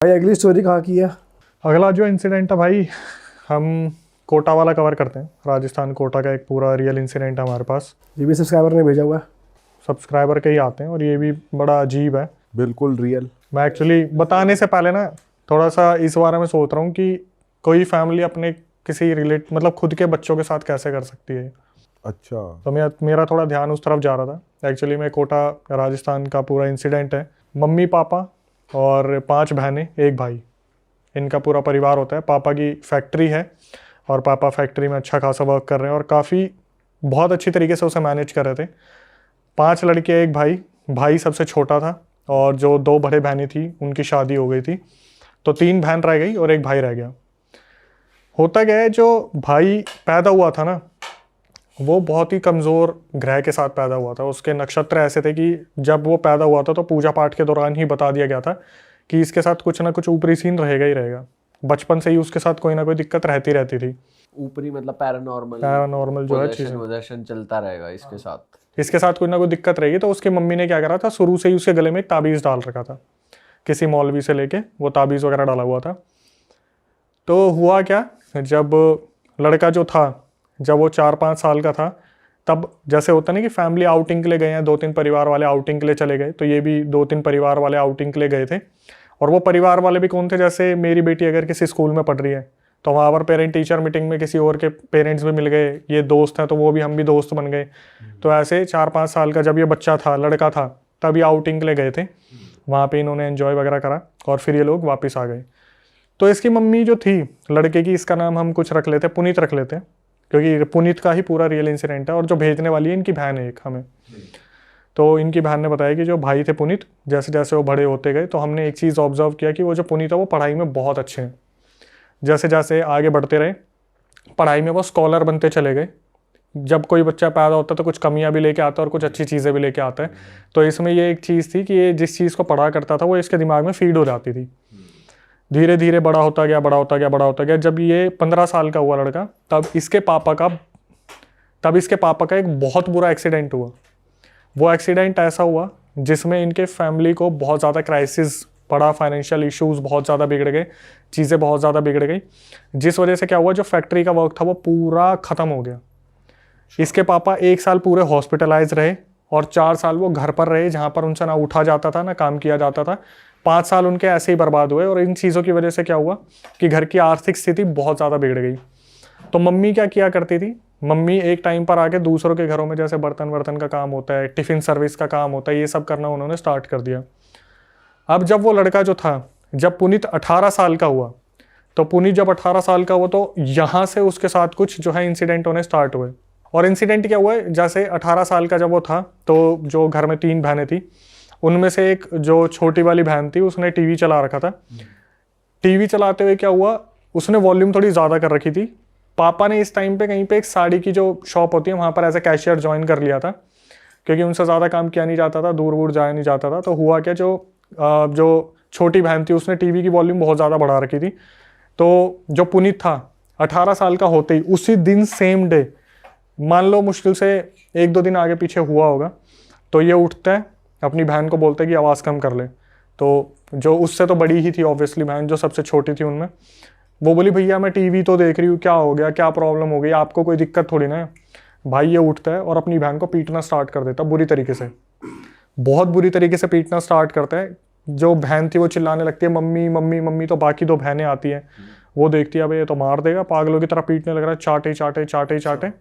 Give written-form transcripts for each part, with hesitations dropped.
भाई अगली स्टोरी कहाँ की है? अगला जो इंसिडेंट है भाई, हम कोटा वाला कवर करते हैं। राजस्थान कोटा का एक पूरा रियल इंसिडेंट है हमारे पास। ये भी सब्सक्राइबर ने भेजा हुआ है। सब्सक्राइबर के ही आते हैं और ये भी बड़ा अजीब है। बिल्कुल रियल। मैं एक्चुअली बताने से पहले ना थोड़ा सा इस बारे में सोच रहा हूँ कि कोई फैमिली अपने किसी मतलब खुद के बच्चों के साथ कैसे कर सकती है। अच्छा। तो मेरा थोड़ा ध्यान उस तरफ जा रहा था। एक्चुअली मैं कोटा राजस्थान का पूरा इंसिडेंट है। मम्मी पापा और 5 बहनें 1 भाई, इनका पूरा परिवार होता है। पापा की फैक्ट्री है और पापा फैक्ट्री में अच्छा खासा वर्क कर रहे हैं और काफ़ी बहुत अच्छी तरीके से उसे मैनेज कर रहे थे। 5 लड़के 1 भाई। भाई सबसे छोटा था और जो 2 बड़े बहनें थी उनकी शादी हो गई थी, तो 3 बहन रह गई और 1 भाई रह गया। होता क्या है, जो भाई पैदा हुआ था ना, वो बहुत ही कमज़ोर ग्रह के साथ पैदा हुआ था। उसके नक्षत्र ऐसे थे कि जब वो पैदा हुआ था तो पूजा पाठ के दौरान ही बता दिया गया था कि इसके साथ कुछ ना कुछ ऊपरी सीन रहेगा ही रहेगा। बचपन से ही उसके साथ कोई ना कोई दिक्कत रहती थी। ऊपरी मतलब पैरानॉर्मल जो है चीज़ें, पोजेशन चलता रहेगा इसके साथ कोई ना कोई दिक्कत रहेगी। तो उसकी मम्मी ने क्या करा था, शुरू से ही उसके गले में एक ताबीज़ डाल रखा था। किसी मौलवी से लेके वो ताबीज़ वगैरह डाला हुआ था। तो हुआ क्या, जब लड़का जो था, जब वो 4-5 साल का था, तब जैसे होता नहीं कि फैमिली आउटिंग के लिए गए हैं, 2-3 परिवार वाले आउटिंग के लिए चले गए, तो ये भी 2-3 परिवार वाले आउटिंग के लिए गए थे। और वो परिवार वाले भी कौन थे, जैसे मेरी बेटी अगर किसी स्कूल में पढ़ रही है तो वहाँ पर पेरेंट टीचर मीटिंग में किसी और के पेरेंट्स भी मिल गए, ये दोस्त हैं तो वो भी, हम भी दोस्त बन गए। तो ऐसे 4-5 साल का जब ये बच्चा था, लड़का था, तब ये आउटिंग के लिए गए थे। वहाँ पे इन्होंने एंजॉय वगैरह करा और फिर ये लोग वापस आ गए। तो इसकी मम्मी जो थी लड़के की, इसका नाम हम कुछ रख लेते, पुनीत रख लेते, क्योंकि पुनीत का ही पूरा रियल इंसिडेंट है। और जो भेजने वाली है इनकी बहन है एक हमें। तो इनकी बहन ने बताया कि जो भाई थे पुनीत, जैसे जैसे वो बड़े होते गए तो हमने एक चीज़ ऑब्जर्व किया कि वो जो पुनीत है वो पढ़ाई में बहुत अच्छे हैं। जैसे जैसे आगे बढ़ते रहे पढ़ाई में वो स्कॉलर बनते चले गए। जब कोई बच्चा पैदा होता है तो कुछ कमियां भी लेके आता है और कुछ अच्छी चीज़ें भी लेके आता है। तो इसमें ये एक चीज़ थी कि ये जिस चीज़ को पढ़ा करता था वो इसके दिमाग में फीड हो जाती थी। धीरे धीरे बड़ा होता गया। जब ये 15 साल का हुआ लड़का, तब इसके पापा का एक बहुत बुरा एक्सीडेंट हुआ। वो एक्सीडेंट ऐसा हुआ जिसमें इनके फैमिली को बहुत ज़्यादा क्राइसिस पड़ा, फाइनेंशियल इश्यूज बहुत ज़्यादा बिगड़ गए, चीज़ें बहुत ज़्यादा बिगड़ गई। जिस वजह से क्या हुआ, जो फैक्ट्री का वर्क था वो पूरा ख़त्म हो गया। इसके पापा 1 साल पूरे हॉस्पिटलाइज रहे और 4 साल वो घर पर रहे, जहाँ पर उनसे ना उठा जाता था ना काम किया जाता था। 5 साल उनके ऐसे ही बर्बाद हुए। और इन चीज़ों की वजह से क्या हुआ कि घर की आर्थिक स्थिति बहुत ज़्यादा बिगड़ गई। तो मम्मी क्या किया करती थी, मम्मी एक टाइम पर आके दूसरों के घरों में, जैसे बर्तन का काम होता है, टिफ़िन सर्विस का काम होता है, ये सब करना उन्होंने स्टार्ट कर दिया। अब जब वो लड़का जो था, जब पुनीत 18 साल का हुआ, तो पुनीत जब 18 साल का हुआ तो यहाँ से उसके साथ कुछ जो है इंसिडेंट होने स्टार्ट हुए। और इंसिडेंट क्या हुआ है, जैसे 18 साल का जब वो था तो जो घर में 3 बहनें थी, उनमें से एक जो छोटी वाली बहन थी उसने टीवी चला रखा था। टीवी चलाते हुए क्या हुआ, उसने वॉल्यूम थोड़ी ज़्यादा कर रखी थी। पापा ने इस टाइम पे कहीं पे एक साड़ी की जो शॉप होती है वहाँ पर एज ए कैशियर ज्वाइन कर लिया था, क्योंकि उनसे ज़्यादा काम किया नहीं जाता था, दूर दूर जाया नहीं जाता था। तो हुआ क्या, जो छोटी बहन थी उसने टीवी की वॉल्यूम बहुत ज़्यादा बढ़ा रखी थी। तो जो पुनीत था 18 साल का होते ही उसी दिन सेम डे, मान लो मुश्किल से 1-2 दिन आगे पीछे हुआ होगा, तो ये उठता है, अपनी बहन को बोलता है कि आवाज़ कम कर ले। तो जो उससे तो बड़ी ही थी ऑब्वियसली बहन, जो सबसे छोटी थी उनमें, वो बोली भैया मैं टीवी तो देख रही हूँ, क्या हो गया, क्या प्रॉब्लम हो गई, आपको कोई दिक्कत थोड़ी ना है। भाई ये उठता है और अपनी बहन को पीटना स्टार्ट कर देता, बुरी तरीके से, बहुत बुरी तरीके से पीटना स्टार्ट करता है। जो बहन थी वो चिल्लाने लगती है मम्मी मम्मी मम्मी। तो बाकी 2 बहनें आती हैं, वो देखती है अब ये तो मार देगा, पागलों की तरह पीटने लग रहा है, चाटे।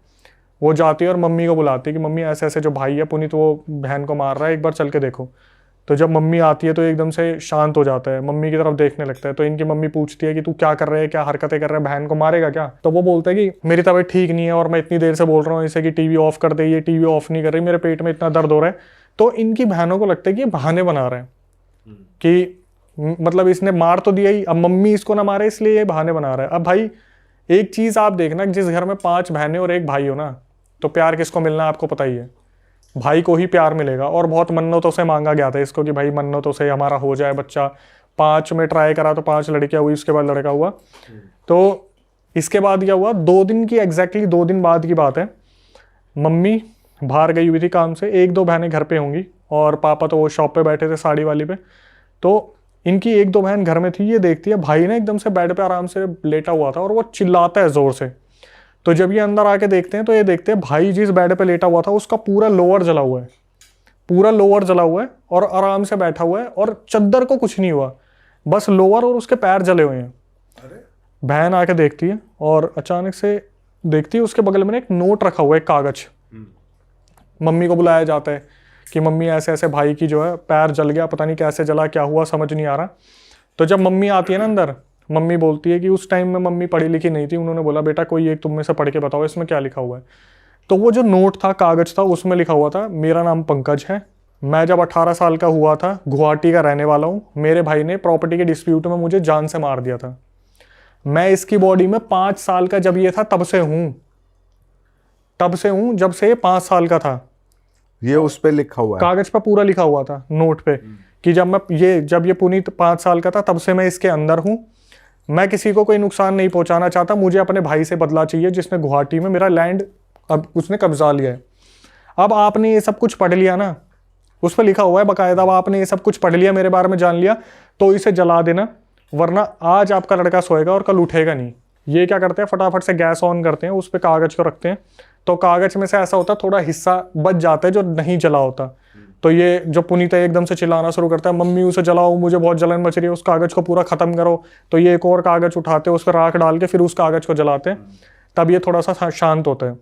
वो जाती है और मम्मी को बुलाती है कि मम्मी ऐसे ऐसे जो भाई है पुनीत वो बहन को मार रहा है, एक बार चल के देखो। तो जब मम्मी आती है तो एकदम से शांत हो जाता है, मम्मी की तरफ देखने लगता है। तो इनकी मम्मी पूछती है कि तू क्या कर रहे है, क्या हरकतें कर रहे हैं, बहन को मारेगा क्या? तो वो बोलता है कि मेरी तबीयत ठीक नहीं है और मैं इतनी देर से बोल रहा हूँ इसे कि टीवी ऑफ कर दे, ये टीवी ऑफ नहीं कर रही, मेरे पेट में इतना दर्द हो रहा है। तो इनकी बहनों को लगता है कि ये बहाने बना रहे हैं कि मतलब इसने मार तो दिया ही, अब मम्मी इसको ना मारे इसलिए ये बहाने बना रहा है। अब भाई एक चीज़ आप देखना, जिस घर में 5 बहनें और 1 भाई हो ना, तो प्यार किसको मिलना है आपको पता ही है, भाई को ही प्यार मिलेगा। और बहुत मन्नतों से मांगा गया था इसको कि भाई मन्नतों से हमारा हो जाए बच्चा। 5 में ट्राई करा तो 5 लड़कियां हुई, उसके बाद लड़का हुआ। तो इसके बाद क्या हुआ, 2 दिन की एग्जैक्टली 2 दिन बाद की बात है, मम्मी बाहर गई हुई थी काम से, 1-2 बहनें घर पे होंगी और पापा तो वो शॉप पे बैठे थे साड़ी वाली पे। तो इनकी एक दो बहन घर में थी, ये देखती है भाई ना एकदम से बेड पे आराम से लेटा हुआ था और वो चिल्लाता है जोर से। तो जब ये अंदर आके देखते हैं तो ये देखते हैं भाई जिस बेड पे लेटा हुआ था उसका पूरा लोअर जला हुआ है, पूरा लोअर जला हुआ है और आराम से बैठा हुआ है और चद्दर को कुछ नहीं हुआ, बस लोअर और उसके पैर जले हुए हैं। बहन आके देखती है और अचानक से देखती है उसके बगल में एक नोट रखा हुआ है, एक कागज। मम्मी को बुलाया जाता है कि मम्मी ऐसे ऐसे भाई की जो है पैर जल गया, पता नहीं कैसे जला, क्या हुआ समझ नहीं आ रहा। तो जब मम्मी आती है ना अंदर, मम्मी बोलती है कि उस टाइम में मम्मी पढ़ी लिखी नहीं थी, उन्होंने बोला बेटा कोई एक तुम में से पढ़ के बताओ इसमें क्या लिखा हुआ है। तो वो जो नोट था, कागज था, उसमें लिखा हुआ था मेरा नाम पंकज है, मैं जब 18 साल का हुआ था गुवाहाटी का रहने वाला हूँ, मेरे भाई ने प्रॉपर्टी के डिस्प्यूट में मुझे जान से मार दिया था, मैं इसकी बॉडी में 5 साल का जब ये था तब से हूँ, जब से ये 5 साल का था। ये उस पे लिखा हुआ है, कागज पे पूरा लिखा हुआ था नोट पे कि जब ये पुनीत 5 साल का था तब से मैं इसके अंदर हूँ, मैं किसी को कोई नुकसान नहीं पहुंचाना चाहता, मुझे अपने भाई से बदला चाहिए जिसने गुवाहाटी में मेरा लैंड अब उसने कब्जा लिया है। अब आपने ये सब कुछ पढ़ लिया ना, उस पर लिखा हुआ है बाकायदा, अब आपने ये सब कुछ पढ़ लिया, मेरे बारे में जान लिया, तो इसे जला देना, वरना आज आपका लड़का सोएगा और कल उठेगा नहीं। ये क्या करते हैं, फटाफट से गैस ऑन करते हैं, उस पर कागज को रखते हैं, तो कागज में से ऐसा होता है थोड़ा हिस्सा बच जाता है जो नहीं जला होता। तो ये जो पुनीत है एकदम से चिल्लाना शुरू करता है, मम्मी उसे जलाओ, मुझे बहुत जलन मच रही है, उस कागज को पूरा खत्म करो। तो ये एक और कागज उठाते हैं, उस पर राख डाल के फिर उस कागज को जलाते हैं, तब ये थोड़ा सा शांत होता है।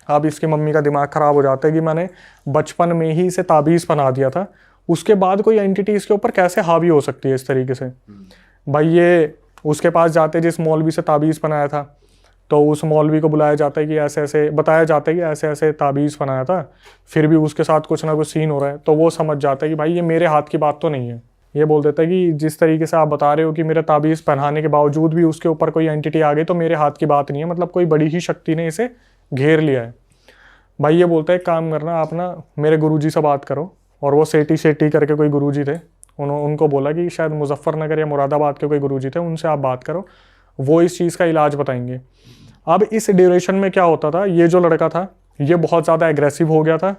अब इसकी मम्मी का दिमाग खराब हो जाता है कि मैंने बचपन में ही इसे ताबीज़ बना दिया था, उसके बाद कोई एंटिटी इसके ऊपर कैसे हावी हो सकती है इस तरीके से। भाई ये उसके पास जाते जिस मौलवी से ताबीज़ बनाया था, तो उस मौलवी को बुलाया जाता है कि ऐसे ऐसे बताया जाता है कि ऐसे ऐसे ताबीज़ बनाया था, फिर भी उसके साथ कुछ ना कुछ सीन हो रहा है। तो वो समझ जाता है कि भाई ये मेरे हाथ की बात तो नहीं है। ये बोल देता है कि जिस तरीके से आप बता रहे हो कि मेरे ताबीज़ पहनाने के बावजूद भी उसके ऊपर कोई एंटिटी आ गई, तो मेरे हाथ की बात नहीं है, मतलब कोई बड़ी ही शक्ति ने इसे घेर लिया है। भाई ये बोलता है काम करना, आप ना मेरे गुरुजी से बात करो, और वो सेठी करके कोई गुरुजी थे, उनको बोला कि शायद मुजफ्फरनगर या मुरादाबाद के कोई गुरुजी थे, उनसे आप बात करो, वो इस चीज़ का इलाज बताएंगे। अब इस ड्यूरेशन में क्या होता था, ये जो लड़का था ये बहुत ज़्यादा एग्रेसिव हो गया था।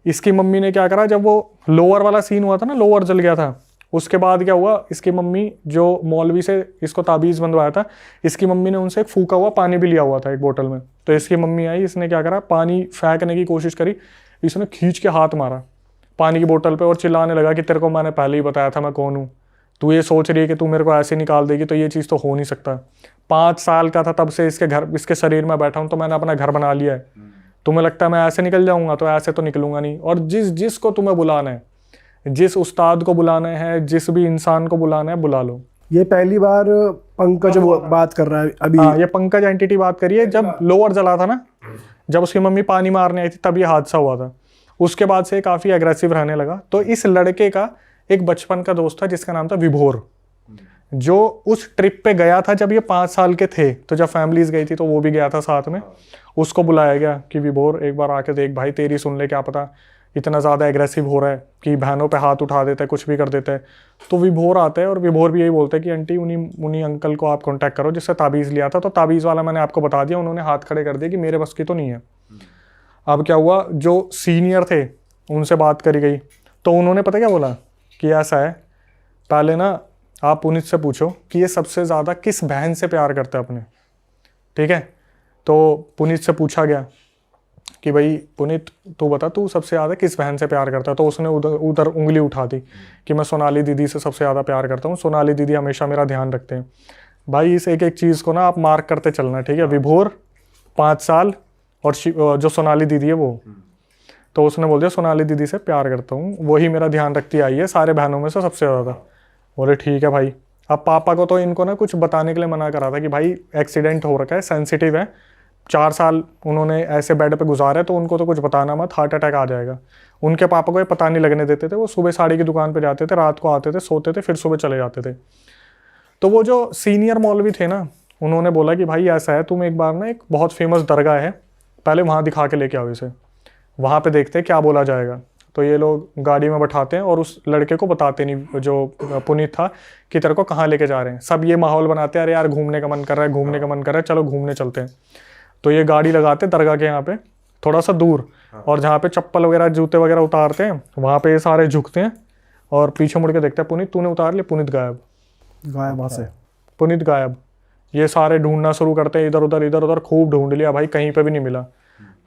इसकी मम्मी ने क्या करा, जब वो लोअर वाला सीन हुआ था ना, लोअर जल गया था, उसके बाद क्या हुआ, इसकी मम्मी जो मौलवी से इसको ताबीज़ बंधवाया था, इसकी मम्मी ने उनसे एक फूका हुआ पानी भी लिया हुआ था एक बोतल में। तो इसकी मम्मी आई, इसने क्या करा, पानी फेंकने की कोशिश करी, इसने खींच के हाथ मारा पानी की बोतल पे और चिल्लाने लगा कि तेरे को मैंने पहले ही बताया था मैं कौन हूँ, तू ये सोच रही है कि तू मेरे को ऐसे निकाल देगी, तो ये चीज़ तो हो नहीं सकता। 5 साल का था तब से इसके शरीर में बैठा हूँ, तो मैंने अपना घर बना लिया है, तुम्हें लगता है मैं ऐसे निकल जाऊँगा, तो ऐसे तो निकलूंगा नहीं। और जिसको तुम्हें बुलाना है, जिस उस्ताद को बुलाना है, जिस भी इंसान को बुलाना है, बुला लो। ये पहली बार पंकज बात कर रहा है अभी। हाँ, ये पंकज एंटिटी बात करिए। जब लोअर जला था ना, जब उसकी मम्मी पानी मारने आई थी, तब ये हादसा हुआ था। उसके बाद से काफ़ी एग्रेसिव रहने लगा। तो इस लड़के का एक बचपन का दोस्त था जिसका नाम था विभोर, जो उस ट्रिप पे गया था जब ये 5 साल के थे। तो जब फैमिलीज गई थी तो वो भी गया था साथ में। उसको बुलाया गया कि विभोर एक बार आके देख भाई, तेरी सुन ले, क्या पता इतना ज़्यादा एग्रेसिव हो रहा है कि बहनों पे हाथ उठा देता है, कुछ भी कर देता है। तो विभोर आता है और विभोर भी यही बोलता है कि आंटी उन्हीं अंकल को आप कांटेक्ट करो जिससे ताबीज़ लिया था। तो ताबीज़ वाला मैंने आपको बता दिया, उन्होंने हाथ खड़े कर दिए कि मेरे बस की तो नहीं है। अब क्या हुआ, जो सीनियर थे उनसे बात करी गई, तो उन्होंने पता क्या बोला कि ऐसा है, पहले ना आप पुनीत से पूछो कि ये सबसे ज़्यादा किस बहन से प्यार करता है अपने, ठीक है। तो पुनीत से पूछा गया कि भाई पुनीत तू बता, तू सबसे ज़्यादा किस बहन से प्यार करता है। तो उसने उधर उंगली उठा दी कि मैं सोनाली दीदी से सबसे ज़्यादा प्यार करता हूँ, सोनाली दीदी हमेशा मेरा ध्यान रखते हैं। भाई इस एक एक चीज़ को ना आप मार्क करते चलना, ठीक है। विभोर 5 साल और जो सोनाली दीदी है वो, तो उसने बोल दिया सोनाली दीदी से प्यार करता हूँ, वही मेरा ध्यान रखती आई है सारे बहनों में से सबसे ज़्यादा। बोले ठीक है भाई। अब पापा को तो इनको ना कुछ बताने के लिए मना करा था कि भाई एक्सीडेंट हो रखा है, सेंसिटिव है, 4 साल उन्होंने ऐसे बेड पे गुजारे, तो उनको तो कुछ बताना मत, हार्ट अटैक आ जाएगा। उनके पापा को ये पता नहीं लगने देते थे। वो सुबह साड़ी की दुकान पे जाते थे, रात को आते थे, सोते थे, फिर सुबह चले जाते थे। तो वो जो सीनियर मौलवी थे ना, उन्होंने बोला कि भाई ऐसा है, तुम एक बार ना एक बहुत फेमस दरगाह है, पहले वहाँ दिखा के लेके आओ इसे, वहाँ पे देखते हैं क्या बोला जाएगा। तो ये लोग गाड़ी में बैठाते हैं और उस लड़के को बताते नहीं, जो पुनीत था, कि तेरे को कहाँ लेके जा रहे हैं। सब ये माहौल बनाते हैं, अरे यार घूमने का मन कर रहा है, घूमने का मन कर रहा है, चलो घूमने चलते हैं। तो ये गाड़ी लगाते दरगाह के यहाँ पे थोड़ा सा दूर, और जहाँ पे चप्पल वगैरह जूते वगैरह उतारते हैं वहाँ पे ये सारे झुकते हैं और पीछे मुड़ के देखता है पुनीत तूने उतार लिया, पुनीत गायब, गायब वहाँ से। पुनीत गायब। ये सारे ढूंढना शुरू करते हैं, इधर उधर खूब ढूंढ लिया भाई, कहीं पे भी नहीं मिला।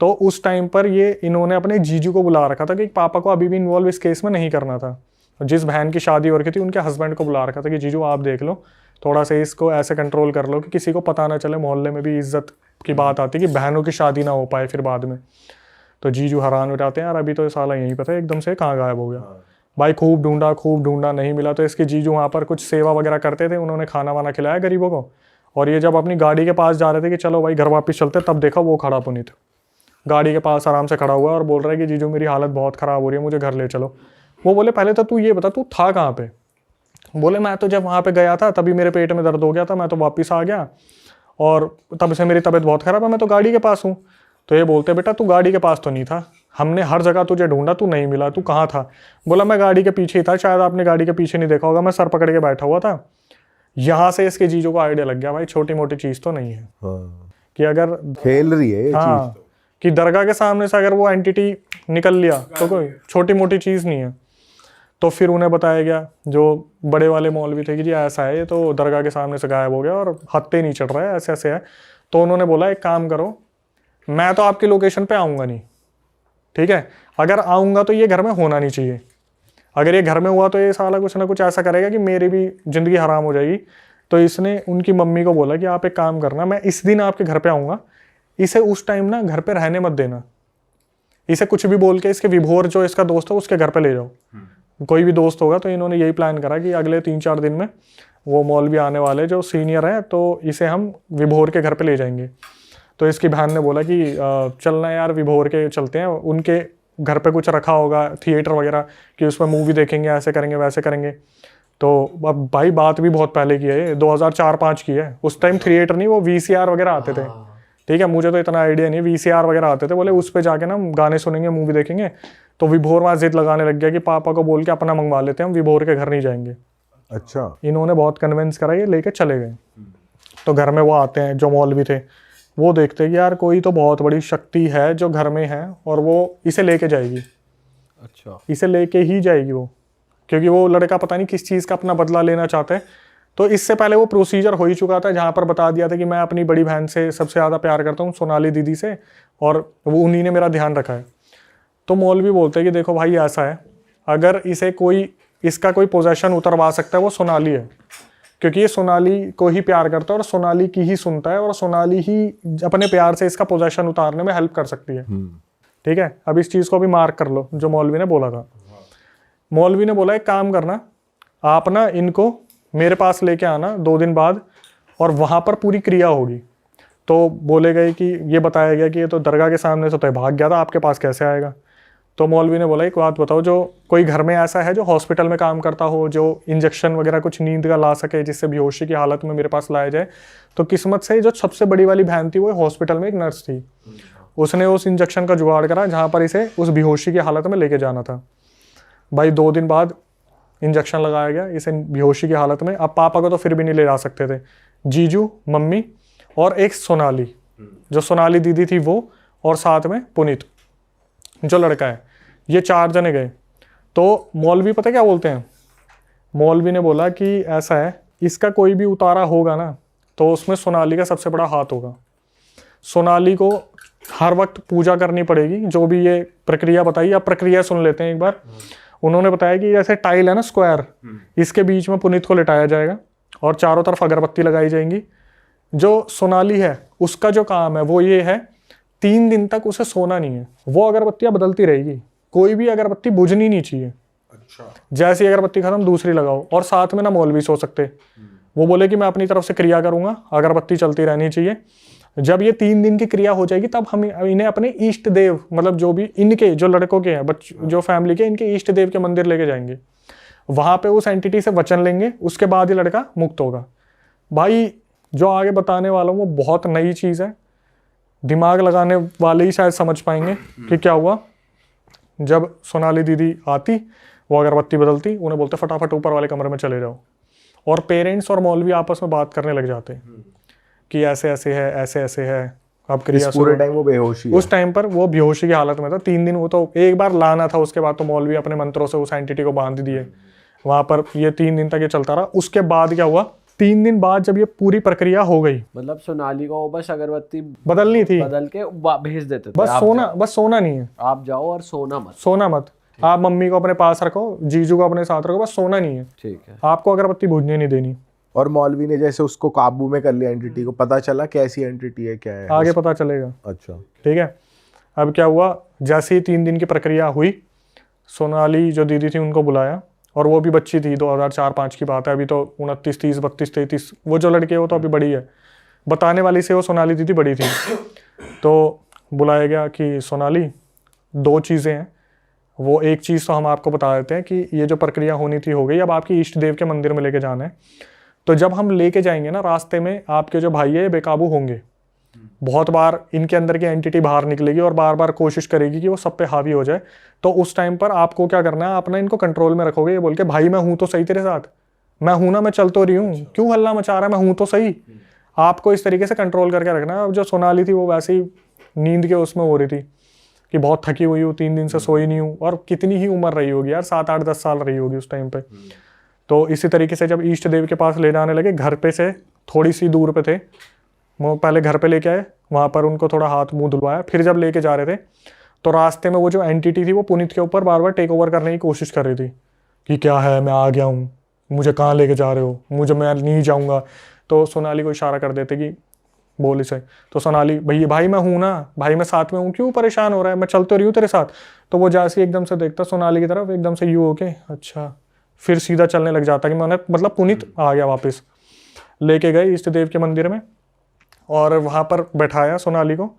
तो उस टाइम पर ये इन्होंने अपने जीजू को बुला रखा था कि पापा को अभी भी इन्वॉल्व इस केस में नहीं करना था। जिस बहन की शादी हो रखी थी उनके हस्बैंड को बुला रखा था कि जीजू आप देख लो, थोड़ा सा इसको ऐसे कंट्रोल कर लो कि किसी को पता ना चले, मोहल्ले में भी इज्जत की बात आती कि बहनों की शादी ना हो पाए फिर बाद में। तो जीजू हैरान हो जाते हैं, यार अभी तो ये साला यहीं पता है एकदम से कहाँ गायब हो गया। भाई खूब ढूंढा नहीं मिला। तो इसके जीजू वहाँ पर कुछ सेवा वगैरह करते थे, उन्होंने खाना वाना खिलाया गरीबों को। और ये जब अपनी गाड़ी के पास जा रहे थे कि चलो भाई घर वापस चलते, तब देखा वो खड़ा पुनीत गाड़ी के पास आराम से खड़ा हुआ और बोल रहा है कि जीजू मेरी हालत बहुत ख़राब हो रही है, मुझे घर ले चलो। वो बोले पहले तो तू ये बता तू था कहाँ पे। बोले मैं तो जब वहाँ पे गया था तभी मेरे पेट में दर्द हो गया था, मैं तो वापस आ गया और तब से मेरी तबीयत बहुत ख़राब है, मैं तो गाड़ी के पास हूँ। तो ये बोलते बेटा तू गाड़ी के पास तो नहीं था, हमने हर जगह तुझे ढूंढा, तू नहीं मिला, तू कहाँ था। बोला मैं गाड़ी के पीछे ही था, शायद आपने गाड़ी के पीछे नहीं देखा होगा, मैं सर पकड़ के बैठा हुआ था। यहाँ से इसके जीजू को आइडिया लग गया भाई छोटी मोटी चीज़ तो नहीं है। हाँ। कि अगर खेल रही है ये हाँ चीज। कि दरगाह के सामने से अगर वो एंटिटी निकल लिया तो कोई छोटी मोटी चीज़ नहीं है। तो फिर उन्हें बताया गया, जो बड़े वाले मौलवी थे, कि जी ऐसा है ये तो दरगाह के सामने से गायब हो गया और हत्ते नहीं चढ़ रहा है, ऐसे ऐसे है। तो उन्होंने बोला एक काम करो, मैं तो आपकी लोकेशन पे आऊँगा नहीं, ठीक है, अगर आऊँगा तो ये घर में होना नहीं चाहिए। अगर ये घर में हुआ तो ये साला कुछ ना कुछ ऐसा करेगा कि मेरी भी ज़िंदगी हराम हो जाएगी। तो इसने उनकी मम्मी को बोला कि आप एक काम करना, मैं इस दिन आपके घर पे आऊँगा, इसे उस टाइम ना घर पे रहने मत देना, इसे कुछ भी बोल के इसके विभोर जो इसका दोस्त है उसके घर पे ले जाओ, कोई भी दोस्त होगा। तो इन्होंने यही प्लान करा कि अगले 3-4 दिन में वो मौलवी आने वाले जो सीनियर हैं, तो इसे हम विभोर के घर पे ले जाएंगे। तो इसकी बहन ने बोला कि चलना यार विभोर के चलते हैं, उनके घर पे कुछ रखा होगा थिएटर वगैरह कि उसमें मूवी देखेंगे, ऐसे करेंगे वैसे करेंगे। तो अब भाई बात भी बहुत पहले की है, 2004-5 की है। उस टाइम थिएटर नहीं, वो VCR वगैरह आते थे, ठीक है, मुझे तो इतना आइडिया नहीं, VCR वगैरह आते थे। बोले उस पे जाके ना हम गाने सुनेंगे, मूवी देखेंगे। तो विभोर वहाँ जिद लगाने लग गया कि पापा को बोल के अपना मंगवा लेते हैं, हम विभोर के घर नहीं जाएंगे। अच्छा। इन्होंने बहुत कन्विंस करा, ये लेके चले गए। तो घर में वो आते हैं जो मौलवी थे, वो देखते हैं कि यार कोई तो बहुत बड़ी शक्ति है जो घर में है और वो इसे लेके जाएगी। अच्छा। इसे लेके ही जाएगी वो, क्योंकि वो लड़का पता नहीं किस चीज़ का अपना बदला लेना चाहता है। तो इससे पहले वो प्रोसीजर हो ही चुका था जहाँ पर बता दिया था कि मैं अपनी बड़ी बहन से सबसे ज़्यादा प्यार करता हूँ, सोनाली दीदी से, और वो उन्हीं ने मेरा ध्यान रखा है। तो मौलवी बोलते हैं कि देखो भाई ऐसा है, अगर इसे कोई इसका कोई पोजेशन उतरवा सकता है वो सोनाली है, क्योंकि ये सोनाली को ही प्यार करता है और सोनाली की ही सुनता है और सोनाली ही अपने प्यार से इसका पोजेशन उतारने में हेल्प कर सकती है। ठीक है, अब इस चीज़ को भी मार्क कर लो जो मौलवी ने बोला था। मौलवी ने बोला एक काम करना, आप ना इनको मेरे पास लेके आना 2 दिन बाद और वहाँ पर पूरी क्रिया होगी। तो बोले गए कि ये बताया गया कि ये तो दरगाह के सामने से तो भाग गया था, आपके पास कैसे आएगा। तो मौलवी ने बोला एक बात बताओ, जो कोई घर में ऐसा है जो हॉस्पिटल में काम करता हो, जो इंजेक्शन वगैरह कुछ नींद का ला सके जिससे बेहोशी की हालत में मेरे पास लाया जाए। तो किस्मत से जो सबसे बड़ी वाली बहन थी वो हॉस्पिटल में एक नर्स थी, उसने उस इंजेक्शन का जुगाड़ करा जहाँ पर इसे उस बेहोशी की हालत में लेके जाना था। भाई 2 दिन बाद इंजेक्शन लगाया गया इसे बेहोशी की हालत में। अब पापा को तो फिर भी नहीं ले जा सकते थे, जीजू, मम्मी और एक सोनाली, जो सोनाली दीदी थी वो, और साथ में पुनीत जो लड़का है, ये 4 जने गए। तो मौलवी पता क्या बोलते हैं, मौलवी ने बोला कि ऐसा है, इसका कोई भी उतारा होगा ना तो उसमें सोनाली का सबसे बड़ा हाथ होगा। सोनाली को हर वक्त पूजा करनी पड़ेगी, जो भी ये प्रक्रिया बताई। अब प्रक्रिया सुन लेते हैं एक बार। उन्होंने बताया कि जैसे टाइल है ना स्क्वायर, इसके बीच में पुनीत को लिटाया जाएगा और चारों तरफ अगरबत्ती लगाई जाएंगी। जो सोनाली है उसका जो काम है वो ये है, 3 दिन तक उसे सोना नहीं है, वो अगरबत्तियां बदलती रहेगी, कोई भी अगरबत्ती बुझनी नहीं चाहिए। अच्छा। जैसी अगरबत्ती खत्म दूसरी लगाओ। और साथ में ना मौलवी सो सकते, वो बोले कि मैं अपनी तरफ से क्रिया करूंगा, अगरबत्ती चलती रहनी चाहिए। जब ये 3 दिन की क्रिया हो जाएगी तब हम इन्हें अपने इष्ट देव, मतलब जो भी इनके जो लड़कों के हैं, जो फैमिली के, इनके इष्ट देव के मंदिर लेके जाएंगे, वहां पे उस एंटिटी से वचन लेंगे, उसके बाद ही लड़का मुक्त होगा। भाई जो आगे बताने वाला हूँ वो बहुत नई चीज़ है, दिमाग लगाने वाले ही शायद समझ पाएंगे कि क्या हुआ। जब सोनाली दीदी आती, वो अगरबत्ती बदलती, उन्हें बोलते फटाफट ऊपर वाले कमरे में चले जाओ, और पेरेंट्स और मौलवी आपस में बात करने लग जाते कि ऐसे ऐसे है, ऐसे ऐसे है। अब क्रिया पूरे टाइम वो बेहोशी उस टाइम पर वो बेहोशी की हालत में था। 3 दिन वो तो एक बार लाना था, उसके बाद तो मौलवी अपने मंत्रों से उस एंटिटी को बांध दिए वहाँ पर ये 3 दिन तक ये चलता रहा। उसके बाद क्या हुआ, 3 दिन बाद जब ये पूरी प्रक्रिया हो गई, मतलब सोनाली को बस अगरबत्ती बदलनी थी, बदल के भेज देते थे, बस सोना नहीं है, आप जाओ और सोना मत। आप मम्मी को अपने पास रखो, जीजू को अपने साथ रखो, बस सोना नहीं है, ठीक है। आपको अगरबत्ती भूजने नहीं देनी। और मौलवी ने जैसे उसको काबू में कर लिया एंटिटी को, पता चला कैसी एंटिटी है, क्या है? आगे पता चलेगा। अच्छा, ठीक है। अब क्या हुआ, जैसे ही 3 दिन की प्रक्रिया हुई, सोनाली जो दीदी थी उनको बुलाया, और वो भी बच्ची थी, 2004-5 की बात है, अभी तो 29, 30, 32, 33, वो जो लड़की है वो तो अभी बड़ी है, बताने वाली से वो सोनाली दीदी बड़ी थी। तो बुलाया गया कि सोनाली 2 चीज़ें हैं, वो एक चीज़ तो हम आपको बता देते हैं कि ये जो प्रक्रिया होनी थी हो गई, अब आपकी इष्ट देव के मंदिर में लेके जाना है। तो जब हम लेके जाएंगे ना, रास्ते में आपके जो भाई है बेकाबू होंगे, बहुत बार इनके अंदर की एंटिटी बाहर निकलेगी और बार बार कोशिश करेगी कि वो सब पे हावी हो जाए। तो उस टाइम पर आपको क्या करना है, आप ना इनको कंट्रोल में रखोगे, ये बोल के भाई मैं हूं तो सही तेरे साथ, मैं हूं ना, मैं चल तो रही हूँ, क्यों हल्ला मचा रहा है, मैं हूं तो सही। आपको इस तरीके से कंट्रोल करके रखना है। अब जो सोनाली थी वो वैसे ही नींद के उसमें हो रही थी कि बहुत थकी हुई हूँ, 3 दिन से सोई नहीं हूँ, और कितनी ही उम्र रही होगी यार, 7, 8, 10 साल रही होगी उस टाइम पे। तो इसी तरीके से जब इष्ट देव के पास ले जाने लगे, घर पे से थोड़ी सी दूर पे थे वो, पहले घर पे लेके आए, वहाँ पर उनको थोड़ा हाथ मुंह धुलवाया, फिर जब लेके जा रहे थे तो रास्ते में वो जो एंटिटी थी वो पुनीत के ऊपर बार बार टेक ओवर करने की कोशिश कर रही थी कि क्या है, मैं आ गया हूँ, मुझे कहाँ लेके जा रहे हो, मैं नहीं जाऊँगा। तो सोनाली को इशारा कर देते कि बोल इसे। तो सोनाली, भैया भाई मैं हूँ ना, भाई मैं साथ में हूँ, क्यों परेशान हो रहा है, मैं चल तो रही हूँ तेरे साथ। तो वो जैसे एकदम से देखता सोनाली की तरफ, एकदम से यूँ होके अच्छा, फिर सीधा चलने लग जाता कि मैंने, मतलब पुनीत आ गया वापस। लेके गए इष्ट देव के मंदिर में और वहाँ पर बैठाया सोनाली को,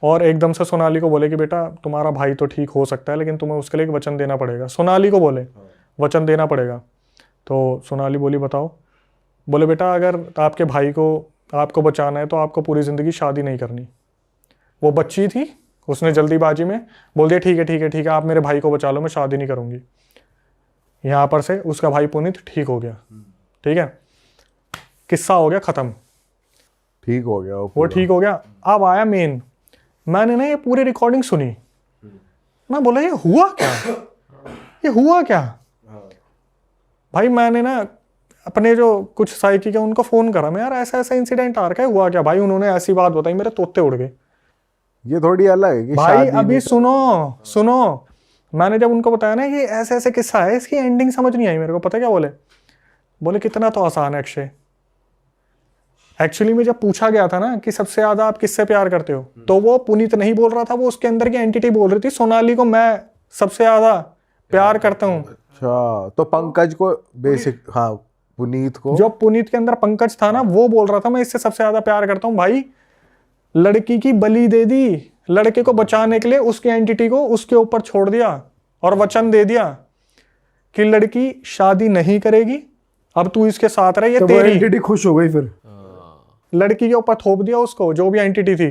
और एकदम से सोनाली को बोले कि बेटा तुम्हारा भाई तो ठीक हो सकता है, लेकिन तुम्हें उसके लिए एक वचन देना पड़ेगा। सोनाली को बोले वचन देना पड़ेगा। तो सोनाली बोली बताओ। बोले बेटा अगर आपके भाई को आपको बचाना है तो आपको पूरी ज़िंदगी शादी नहीं करनी। वो बच्ची थी, उसने जल्दीबाजी में बोल दिया ठीक है ठीक है ठीक है, आप मेरे भाई को बचा लो, मैं शादी नहीं करूँगी। यहाँ पर से उसका भाई पुनीत ठीक हो गया। ठीक है, किस्सा हो गया ख़त्म, ठीक हो गया वो ठीक हो गया। अब आया मेन, मैंने ना ये पूरी रिकॉर्डिंग सुनी, मैं बोला ये हुआ क्या, ये हुआ क्या। भाई मैंने ना अपने जो कुछ साइकी के उनको फ़ोन करा, मैं यार ऐसा ऐसा इंसिडेंट आ रखा है, हुआ क्या। भाई उन्होंने ऐसी बात बताई, मेरे तोते उड़ गए। ये थोड़ी अलग है कि भाई शादी अभी नहीं- सुनो, मैंने जब उनको बताया ना ये ऐसे ऐसे किस्सा है, इसकी एंडिंग समझ नहीं आई मेरे को। पता क्या बोले कितना तो आसान है अक्षय। एक्चुअली में जब पूछा गया था ना कि सबसे ज्यादा आप किससे प्यार करते हो, तो वो पुनीत नहीं बोल रहा था, वो उसके अंदर की एंटिटी बोल रही थी सोनाली को मैं सबसे ज्यादा प्यार करता हूँ। अच्छा, तो पंकज को बेसिक, हाँ पुनीत को, जो पुनीत के अंदर पंकज था ना, वो बोल रहा था मैं इससे सबसे ज्यादा प्यार करता हूँ। भाई लड़की की बलि दे दी, लड़के को बचाने के लिए उसकी एंटिटी को उसके ऊपर छोड़ दिया और वचन दे दिया कि लड़की शादी नहीं करेगी, अब तू इसके साथ रह, ये तो वो तेरी। एंटिटी खुश हो गई फिर। लड़की के ऊपर थोप दिया उसको, जो भी एंटिटी थी,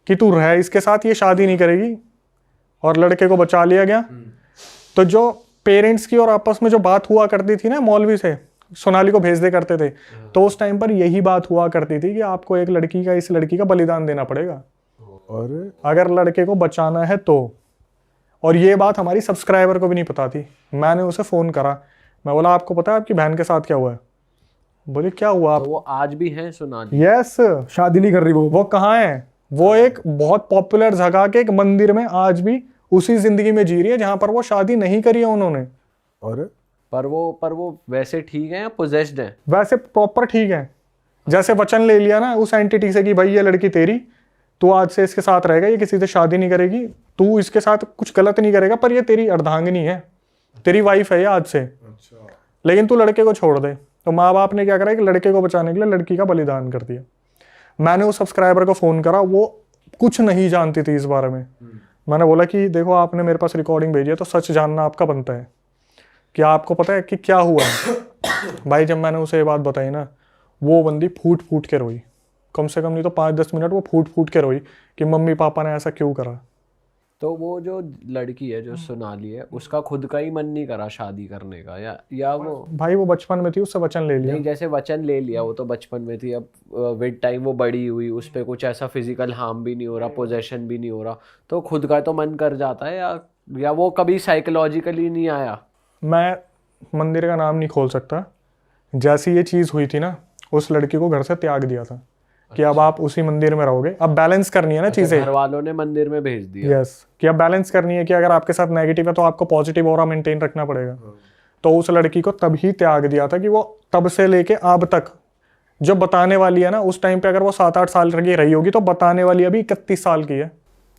कि तू रह इसके साथ, ये शादी नहीं करेगी, और लड़के को बचा लिया गया। तो जो पेरेंट्स की और आपस में जो बात हुआ करती थी ना, मौलवी से सोनाली को भेज दे करते थे, तो उस टाइम पर यही बात हुआ करती थी कि आपको एक लड़की का, इस लड़की का बलिदान देना पड़ेगा और अगर लड़के को बचाना है तो। और ये बात हमारी सब्सक्राइबर को भी नहीं पता थी। मैंने उसे फ़ोन करा, मैं बोला आपको पता है आपकी बहन के साथ क्या हुआ है। बोले क्या हुआ आप। तो वो आज भी है सोनाली? यस, शादी नहीं कर रही वो कहाँ है, वो एक बहुत पॉपुलर जगह के एक मंदिर में आज भी उसी जिंदगी में जी रही है जहां पर वो शादी नहीं करी है उन्होंने। और पर वो वैसे ठीक है या पोजेस्ड है? वैसे प्रॉपर ठीक है, जैसे वचन ले लिया ना उस एंटिटी से कि भाई ये लड़की तेरी, तू आज से इसके साथ रहेगा, ये किसी से शादी नहीं करेगी, तू इसके साथ कुछ गलत नहीं करेगा, पर ये तेरी अर्धांगिनी है, तेरी वाइफ है ये आज से। लेकिन तू लड़के को छोड़ दे। तो माँ बाप ने क्या करा कि लड़के को बचाने के लिए लड़की का बलिदान कर दिया। मैंने उस सब्सक्राइबर को फ़ोन करा, वो कुछ नहीं जानती थी इस बारे में। मैंने बोला कि देखो आपने मेरे पास रिकॉर्डिंग भेजी है, तो सच जानना आपका बनता है कि आपको पता है कि क्या हुआ है। भाई जब मैंने उसे ये बात बताई ना, वो बंदी फूट फूट के रोई, कम से कम नहीं तो 5-10 मिनट वो फूट फूट के रोई कि मम्मी पापा ने ऐसा क्यों करा। तो वो जो लड़की है जो सोनाली है, उसका खुद का ही मन नहीं करा शादी करने का, या वो भाई वो बचपन में थी, उससे वचन ले लिया। नहीं, जैसे वचन ले लिया वो तो बचपन में थी, अब विद टाइम वो बड़ी हुई, उस पर कुछ ऐसा फिजिकल हार्म भी नहीं हो रहा, पोजेशन भी नहीं हो रहा, तो खुद का तो मन कर जाता है, या वो कभी साइकोलॉजिकली नहीं आया? मैं मंदिर का नाम नहीं खोल सकता, जैसी ये चीज़ हुई थी ना, उस लड़की को घर से त्याग दिया था कि अब आप उसी मंदिर में रहोगे। अब बैलेंस करनी है ना चीज़ें। घर वालों ने मंदिर में भेज दिया। यस, कि अब बैलेंस करनी है कि अगर आपके साथ नेगेटिव है तो आपको पॉजिटिव ऑरा मेंटेन रखना पड़ेगा। तो उस लड़की को तभी त्याग दिया था कि वो तब से लेके अब तक जो बताने वाली है ना, उस टाइम पे अगर वो 7-8 साल की रही होगी तो बताने वाली अभी 31 साल की है।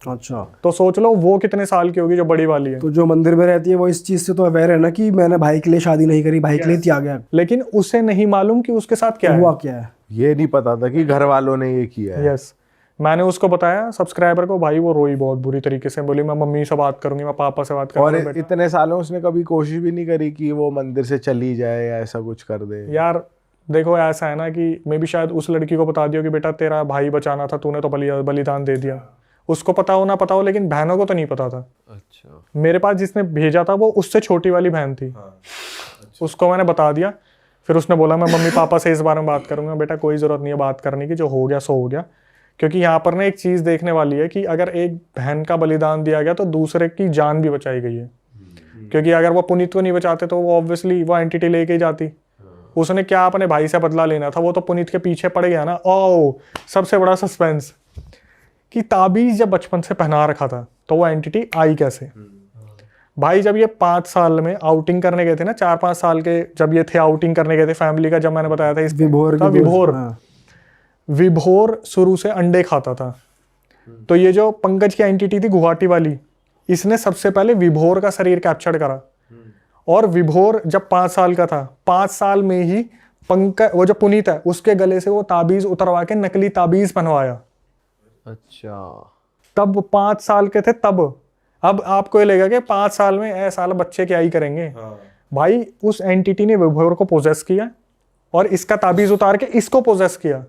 अच्छा, तो सोच लो वो कितने साल की होगी जो बड़ी वाली है। तो जो मंदिर में रहती है वो इस चीज से तो अवेयर है ना कि मैंने भाई के लिए शादी नहीं करी, भाई के लिए त्याग गया। लेकिन उसे नहीं मालूम कि उसके साथ क्या हुआ है। क्या है। ये नहीं पता था कि घर वालों ने ये किया है। यस, मैंने उसको बताया सब्सक्राइबर को, भाई वो रोई बहुत बुरी तरीके से, बोली मैं मम्मी से बात करूंगी, मैं पापा से बात और करूंगी। इतने सालों उसने कभी कोशिश भी नहीं करी कि वो मंदिर से चली जाए या ऐसा कुछ कर दे। यार देखो ऐसा है ना कि मे भी शायद उस लड़की को बता दियो कि बेटा तेरा भाई बचाना था, तूने तो बलिदान दे दिया। उसको पता हो ना पता हो, लेकिन बहनों को तो नहीं पता था। अच्छा, मेरे पास जिसने भेजा था वो उससे छोटी वाली बहन थी। उसको मैंने बता दिया। फिर उसने बोला मैं मम्मी पापा से इस बारे में बात करूंगा। बेटा कोई ज़रूरत नहीं है बात करने की, जो हो गया सो हो गया। क्योंकि यहाँ पर ना एक चीज़ देखने वाली है कि अगर एक बहन का बलिदान दिया गया तो दूसरे की जान भी बचाई गई है। क्योंकि अगर वो पुनीत को नहीं बचाते तो वो ऑब्वियसली वो एंटिटी लेके ही जाती। उसने क्या अपने भाई से बदला लेना था, वो तो पुनीत के पीछे पड़ गया ना। ओ सबसे बड़ा सस्पेंस कि ताबीज जब बचपन से पहना रखा था तो वो एंटिटी आई कैसे। भाई जब ये 5 साल में आउटिंग करने गए थे ना, 4-5 साल के जब ये थे आउटिंग करने गए थे फैमिली का, जब मैंने बताया था इस विभोर विभोर शुरू से अंडे खाता था। तो ये जो पंकज की एंटिटी थी गुवाहाटी वाली, इसने सबसे पहले विभोर का शरीर कैप्चर करा। और विभोर जब 5 साल का था, 5 साल में ही पंकज वो जो पुनीत है उसके गले से वो ताबीज उतरवा के नकली ताबीज पहनवाया। अच्छा, तब 5 साल के थे तब। अब आपको ये लगेगा कि 5 साल में ऐसा साल बच्चे क्या ही करेंगे। भाई उस एंटिटी ने विभोर को पोजेस किया और इसका ताबीज उतार के इसको पोजेस किया,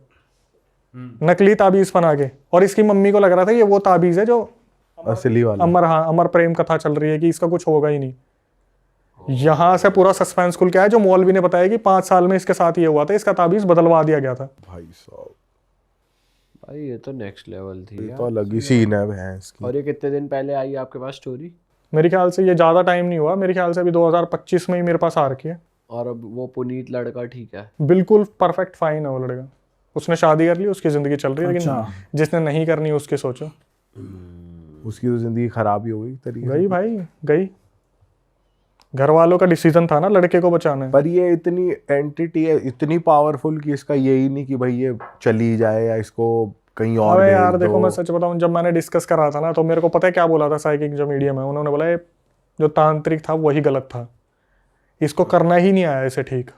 नकली ताबीज बना के। और इसकी मम्मी को लग रहा था ये वो ताबीज है जो असली वाला। अमर प्रेम कथा चल रही है कि इसका कुछ होगा ही नहीं। यहां से पूरा सस्पेंस खुल के आया, जो मौलवी ने बताया कि 5 साल में इसके साथ ये हुआ था, इसका ताबीज बदलवा दिया गया था। भाई साहब, भाई ये तो नेक्स्ट लेवल थी ये यार। तो अलग ही सीन है भैंस की। और ये कितने दिन पहले आई आपके पास स्टोरी? मेरे ख्याल से ये ज़्यादा टाइम नहीं हुआ, मेरे ख्याल से अभी 2025 में ही मेरे पास आ रखी है। और अब वो पुनीत लड़का ठीक है? बिल्कुल परफेक्ट फाइन है वो लड़का। उसने शादी कर ली, उसकी ज़िंदगी चल रही है। लेकिन जिसने नहीं करनी उसके सोचो। उसकी तो जिंदगी खराब ही हो गई तरीके से। गई भाई गई। घर वालों का डिसीजन था ना लड़के को बचाना है। पर ये इतनी एंटिटी है, इतनी पावरफुल कि इसका यही नहीं कि भाई ये चली जाए या इसको कहीं और अबे भेज यार दो। देखो मैं सच बताऊं, जब मैंने डिस्कस करा था ना तो मेरे को पता है क्या बोला था साइकिक जो मीडियम है, उन्होंने बोला ये जो तांत्रिक था वही गलत था, इसको करना ही नहीं आया इसे ठीक।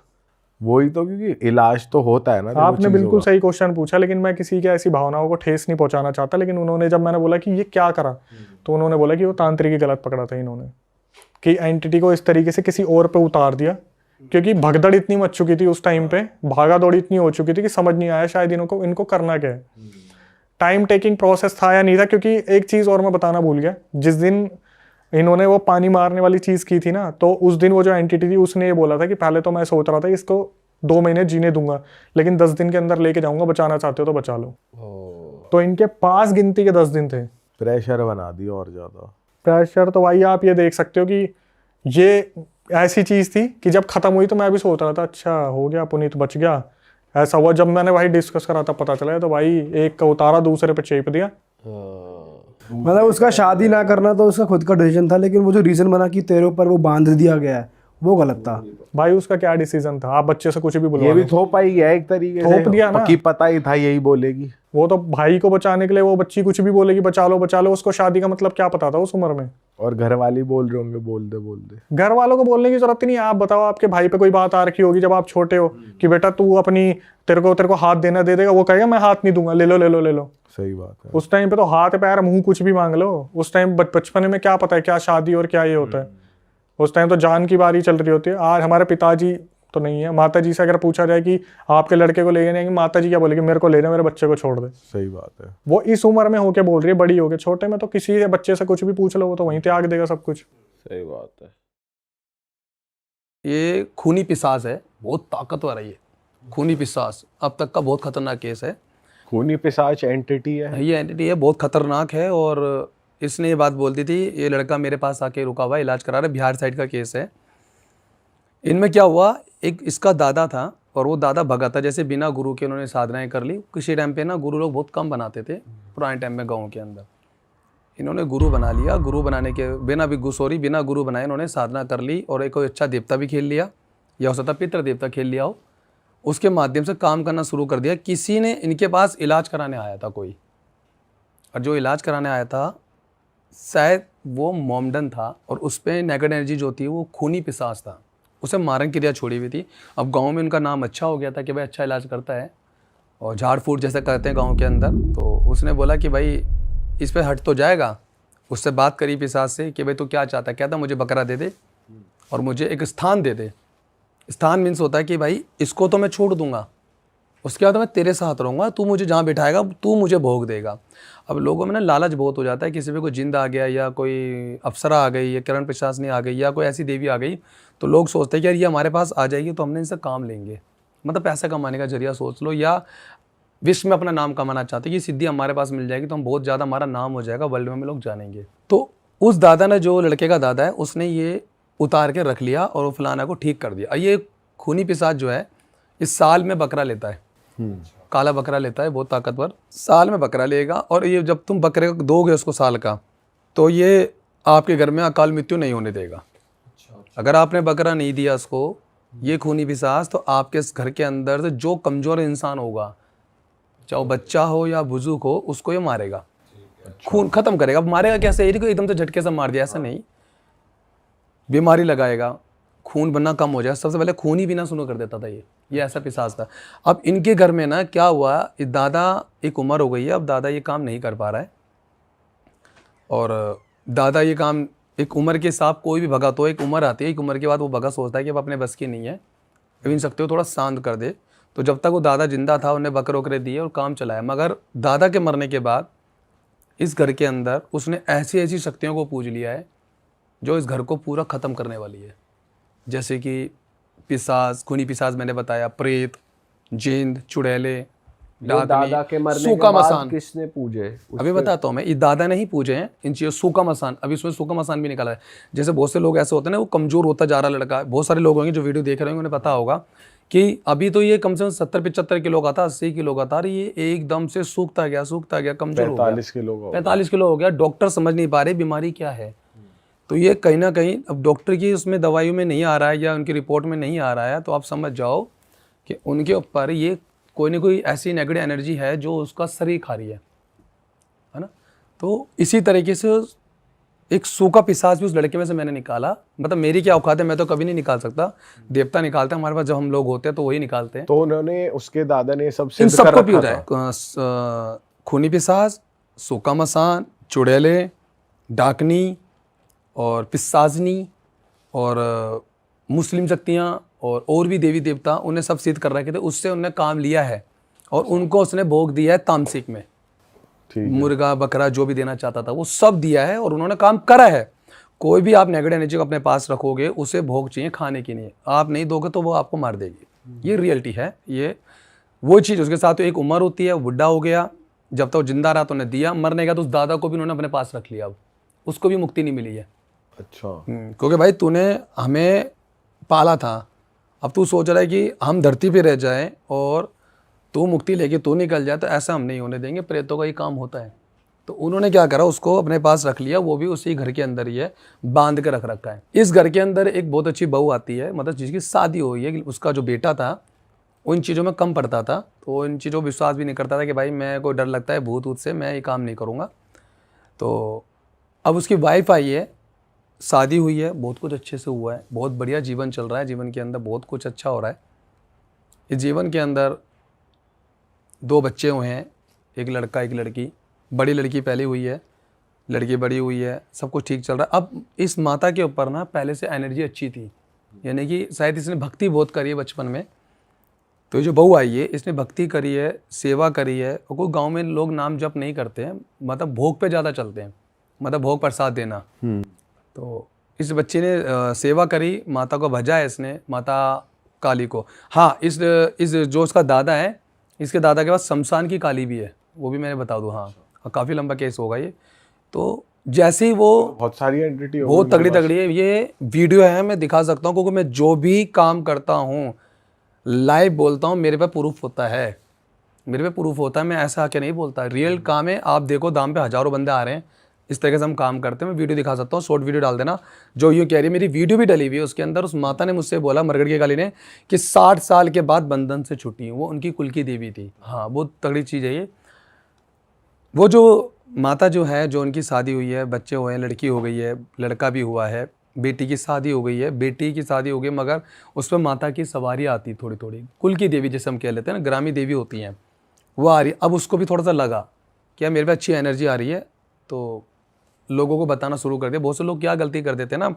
वही तो, क्योंकि इलाज तो होता है ना। देखो आपने चीज़ों बिल्कुल का। सही क्वेश्चन पूछा, लेकिन मैं किसी की ऐसी भावनाओं को ठेस नहीं पहुंचाना चाहता। लेकिन उन्होंने जब मैंने बोला कि ये क्या करा, तो उन्होंने बोला कि वो तांत्रिक ही गलत पकड़ा था इन्होंने, कि एंटिटी को इस तरीके से किसी और पे उतार दिया। क्योंकि भगदड़ इतनी मच चुकी थी उस टाइम पे, भागा दौड़ी इतनी हो चुकी थी कि समझ नहीं आया शायद इनको करना क्या है। टाइम टेकिंग प्रोसेस था या नहीं था। क्योंकि एक चीज़ और मैं बताना भूल गया, जिस दिन इन्होंने वो पानी मारने वाली चीज़ की थी ना, तो उस दिन वो जो एंटिटी थी उसने ये बोला था कि पहले तो मैं सोच रहा था इसको 2 महीने जीने दूंगा, लेकिन 10 दिन के अंदर लेके जाऊंगा, बचाना चाहते हो तो बचा लो। तो इनके पास गिनती के 10 दिन थे। प्रेशर बना दिया और ज्यादा। प्रेशर तो भाई आप ये देख सकते हो कि ये ऐसी चीज़ थी कि जब खत्म हुई तो मैं भी सोच रहा था अच्छा हो गया पुनीत बच गया, ऐसा हुआ। जब मैंने भाई डिस्कस करा तब पता चला, तो भाई एक का उतारा दूसरे पे चेप दिया। मतलब उसका शादी ना करना तो उसका खुद का डिसीजन था, लेकिन वो जो रीजन बना कि तेरे ऊपर वो बांध दिया गया है वो गलत था। भाई उसका क्या डिसीजन था, आप बच्चे से कुछ भी बुलवा ये भी लो। थोपा ही गया एक तरीके से। थोप दिया ना। कि पता ही था यही बोलेगी। वो तो भाई को बचाने के लिए वो बच्ची कुछ भी बोलेगी, बचा लो। उसको शादी का मतलब क्या पता था उस उम्र में। और घर वाले बोल रहे होंगे बोल दे। घर वालों को बोलने की जरूरत ही नहीं है। आप बताओ आपके भाई पे कोई बात आ रखी होगी जब आप छोटे हो कि बेटा तू अपनी तेरे को हाथ देना दे देगा, वो कहेगा मैं हाथ नहीं दूंगा, ले लो। सही बात है। उस टाइम पे तो हाथ पैर मुंह कुछ भी मांग लो। उस टाइम बचपन में क्या पता है क्या शादी और क्या ये होता है। उस टाइम तो जान की बारी चल रही होती है। आज हमारे पिताजी तो नहीं है, माता जी से अगर पूछा जाए कि आपके लड़के को ले जाएंगे, माता जी क्या बोलेगी, मेरे को लेना, मेरे बच्चे को छोड़ दे। सही बात है। वो इस उम्र में होके बोल रही है, बड़ी होके। छोटे में तो किसी से बच्चे से कुछ भी पूछ लो वो तो वहीं त्याग देगा सब कुछ। सही बात है। ये खूनी पिशाच है, बहुत ताकतवर है ये खूनी पिशाच। अब तक का बहुत खतरनाक केस है। खूनी पिशाच एंटिटी है। ये एंटिटी है, बहुत खतरनाक है। और इसने ये बात बोलती थी, ये लड़का मेरे पास आके रुका हुआ है, इलाज करा रहा है, बिहार साइड का केस है। इनमें क्या हुआ, एक इसका दादा था और वो दादा भगत था, जैसे बिना गुरु के उन्होंने साधनाएं कर ली। किसी टाइम पे ना गुरु लोग बहुत कम बनाते थे पुराने टाइम में गाँव के अंदर। इन्होंने गुरु बना लिया, गुरु बनाने के बिना गुरु बनाए इन्होंने साधना कर ली और एक कोई अच्छा देवता भी खेल लिया, या हो सकता पितृ देवता खेल लिया हो। उसके माध्यम से काम करना शुरू कर दिया। किसी ने इनके पास इलाज कराने आया था कोई, और जो इलाज कराने आया था शायद वो मोमडन था, और उस पर नेगेटिव एनर्जी जो थी वो खूनी पिशाच था, उसे मारण क्रिया छोड़ी हुई थी। अब गांव में उनका नाम अच्छा हो गया था कि भाई अच्छा इलाज करता है और झाड़ फूट जैसे करते हैं गांव के अंदर। तो उसने बोला कि भाई इस पे हट तो जाएगा। उससे बात करी पिशाच से कि भाई तू क्या चाहता है। कहता मुझे बकरा दे दे और मुझे एक स्थान दे दे। स्थान मीन्स होता है कि भाई इसको तो मैं छोड़ दूंगा, उसके बाद मैं तेरे साथ रहूँगा, तू मुझे जहाँ बिठाएगा तू मुझे भोग देगा। अब लोगों में ना लालच बहुत हो जाता है, किसी पे कोई जिंद आ गया या कोई अप्सरा आ गई या किरण पिशाचनी आ गई या कोई ऐसी देवी आ गई, तो लोग सोचते हैं कि यार ये हमारे पास आ जाएगी तो हमने इनसे काम लेंगे, मतलब पैसा कमाने का जरिया सोच लो, या विश्व में अपना नाम कमाना चाहते हैं कि सिद्धि हमारे पास मिल जाएगी तो हम बहुत ज़्यादा हमारा नाम हो जाएगा, वर्ल्ड में लोग जानेंगे। तो उस दादा ने, जो लड़के का दादा है, उसने ये उतार के रख लिया और वो फलाना को ठीक कर दिया। ये खूनी पिशाच जो है इस साल में बकरा लेता है, काला बकरा लेता है, बहुत ताकतवर, साल में बकरा लेगा। और ये जब तुम बकरे को दोगे उसको साल का, तो ये आपके घर में अकाल मृत्यु नहीं होने देगा। अगर आपने बकरा नहीं दिया उसको, ये खूनी पिशाच, तो आपके इस घर के अंदर से जो कमज़ोर इंसान होगा, चाहे बच्चा हो या बुजुर्ग हो, उसको ये मारेगा, खून खत्म करेगा। अब मारेगा कैसे, ये एकदम से झटके से मार दिया ऐसा नहीं, बीमारी लगाएगा, खून बनना कम हो जाए। सबसे पहले खून ही पीना शुरू कर देता था ये ऐसा पिशाच था। अब इनके घर में ना क्या हुआ, दादा एक उम्र हो गई है, अब दादा ये काम नहीं कर पा रहा है, और दादा ये काम एक उम्र के हिसाब, कोई भी भगत हो एक उम्र आती है, एक उम्र के बाद वो भगत सोचता है कि अब अपने बस की नहीं है, अब इन सकते हो थोड़ा शांत कर दे। तो जब तक वो दादा जिंदा था उन्हें बकरे वकरे दिए और काम चलाया, मगर दादा के मरने के बाद इस घर के अंदर उसने ऐसी ऐसी शक्तियों को पूज लिया है जो इस घर को पूरा ख़त्म करने वाली है। जैसे कि पिशाच, खूनी पिशाच मैंने बताया, प्रेत, जिंद, चुड़ैले, दादा के मरने के सूखा बाद मसान। किसने पूजे? अभी बताता हूँ मैं, ये दादा ने ही पूजे हैं इन चीज़ों। सूखा मसान, अभी उसमें सूखा मसान भी निकाला है। जैसे बहुत से लोग ऐसे होते हैं ना, वो कमज़ोर होता जा रहा लड़का, बहुत सारे लोग होंगे जो वीडियो देख रहे होंगे, उन्हें पता होगा कि अभी तो ये कम से कम 70-75 किलो का था, 80 किलो का था, ये एकदम से सूखता गया, कमजोर हो गया, 45 किलो हो गया। डॉक्टर समझ नहीं पा रहे बीमारी क्या है। तो ये कहीं ना कहीं अब डॉक्टर की उसमें दवाइयों में नहीं आ रहा है या उनकी रिपोर्ट में नहीं आ रहा है, तो आप समझ जाओ कि उनके ऊपर ये कोई ना कोई ऐसी नेगेटिव एनर्जी है जो उसका शरीर खा रही है ना। तो इसी तरीके से एक सूखा पिशाच भी उस लड़के में से मैंने निकाला। मतलब मेरी क्या औकात है, मैं तो कभी नहीं निकाल सकता, देवता निकालते हैं हमारे पास, जब हम लोग होते हैं तो वही निकालते हैं। तो उन्होंने, उसके दादा ने सब इन सिद्ध कर सबको भी हो रखा जाए, था। खूनी पिशाच, सूखा मसान, चुड़ैले, डाकनी और पिशाचनी और मुस्लिम शक्तियाँ और भी देवी देवता, उन्हें सब सिद्ध कर रखे थे। उससे उन्होंने काम लिया है और उनको उसने भोग दिया है तामसिक में, मुर्गा बकरा जो भी देना चाहता था वो सब दिया है और उन्होंने काम करा है। कोई भी आप नेगेटिव एनर्जी को अपने पास रखोगे, उसे भोग चाहिए खाने की नहीं, आप नहीं दोगे तो वो आपको मार देगी। ये रियलिटी है। ये वो चीज़ उसके साथ तो एक उम्र होती है, बुढ़ा हो गया, जब तक तो जिंदा रहा तो उन्हें दिया, मरने का तो उस दादा को भी उन्होंने अपने पास रख लिया, अब उसको भी मुक्ति नहीं मिली है। अच्छा। क्योंकि भाई तूने हमें पाला था, अब तू सोच रहा है कि हम धरती पे रह जाएं और तू मुक्ति लेके तू निकल जाए, तो ऐसा हम नहीं होने देंगे। प्रेतों का ये काम होता है। तो उन्होंने क्या करा, उसको अपने पास रख लिया, वो भी उसी घर के अंदर ही है, बांध के रख रखा है। इस घर के अंदर एक बहुत अच्छी बहू आती है, मतलब जिसकी शादी हुई है, उसका जो बेटा था उन चीज़ों में कम पड़ता था, तो इन चीज़ों पर विश्वास भी नहीं करता था कि भाई मैं कोई डर लगता है भूत ऊत से, मैं ये काम नहीं करूँगा। तो अब उसकी वाइफ आई है, शादी हुई है, बहुत कुछ अच्छे से हुआ है, बहुत बढ़िया जीवन चल रहा है, जीवन के अंदर बहुत कुछ अच्छा हो रहा है। इस जीवन के अंदर 2 बच्चे हुए हैं, एक लड़का एक लड़की। बड़ी लड़की पहले हुई है, लड़की बड़ी हुई है, सब कुछ ठीक चल रहा है। अब इस माता के ऊपर ना पहले से एनर्जी अच्छी थी, यानी कि शायद इसने भक्ति बहुत करी है बचपन में। तो ये जो बहू आई है, इसने भक्ति करी है, सेवा करी है। और कोई गाँव में लोग नाम जप नहीं करते हैं, मतलब भोग पे ज़्यादा चलते हैं, मतलब भोग प्रसाद देना। तो इस बच्चे ने सेवा करी, माता को भजा है इसने, माता काली को। हाँ, इस जो उसका दादा है, इसके दादा के पास शमशान की काली भी है, वो भी मैंने बता दूँ। हाँ, काफ़ी लंबा केस होगा ये। तो जैसे ही वो बहुत सारी एंटिटी बहुत तगड़ी तगड़ी है, ये वीडियो है, मैं दिखा सकता हूँ, क्योंकि मैं जो भी काम करता हूँ लाइव बोलता हूँ, मेरे पे प्रूफ होता है, मेरे पे प्रूफ होता है, मैं ऐसा आके नहीं बोलता, रियल काम है। आप देखो दाम पे हजारों बंदे आ रहे हैं, इस तरीके से हम काम करते हैं। मैं वीडियो दिखा सकता हूँ, शॉर्ट वीडियो डाल देना। जो ये कह रही है, मेरी वीडियो भी डली हुई है, उसके अंदर उस माता ने मुझसे बोला, मरगड़ की काली ने, कि 60 साल के बाद बंधन से छुट्टी, वो उनकी कुल की देवी थी। हाँ, बहुत तगड़ी चीज़ है ये। वो जो माता जो है, जो उनकी शादी हुई है, बच्चे हुए हैं, लड़की हो गई है, लड़का भी हुआ है, बेटी की शादी हो गई है, बेटी की शादी हो गई, मगर उस पर माता की सवारी आती थोड़ी थोड़ी, कुल की देवी जैसे हम कह लेते हैं ना, ग्रामी देवी होती हैं, वो आ रही। अब उसको भी थोड़ा सा लगा कि यार मेरे पे अच्छी एनर्जी आ रही है, तो लोगों को बताना शुरू कर दिया। बहुत से लोग क्या गलती कर देते हैं ना,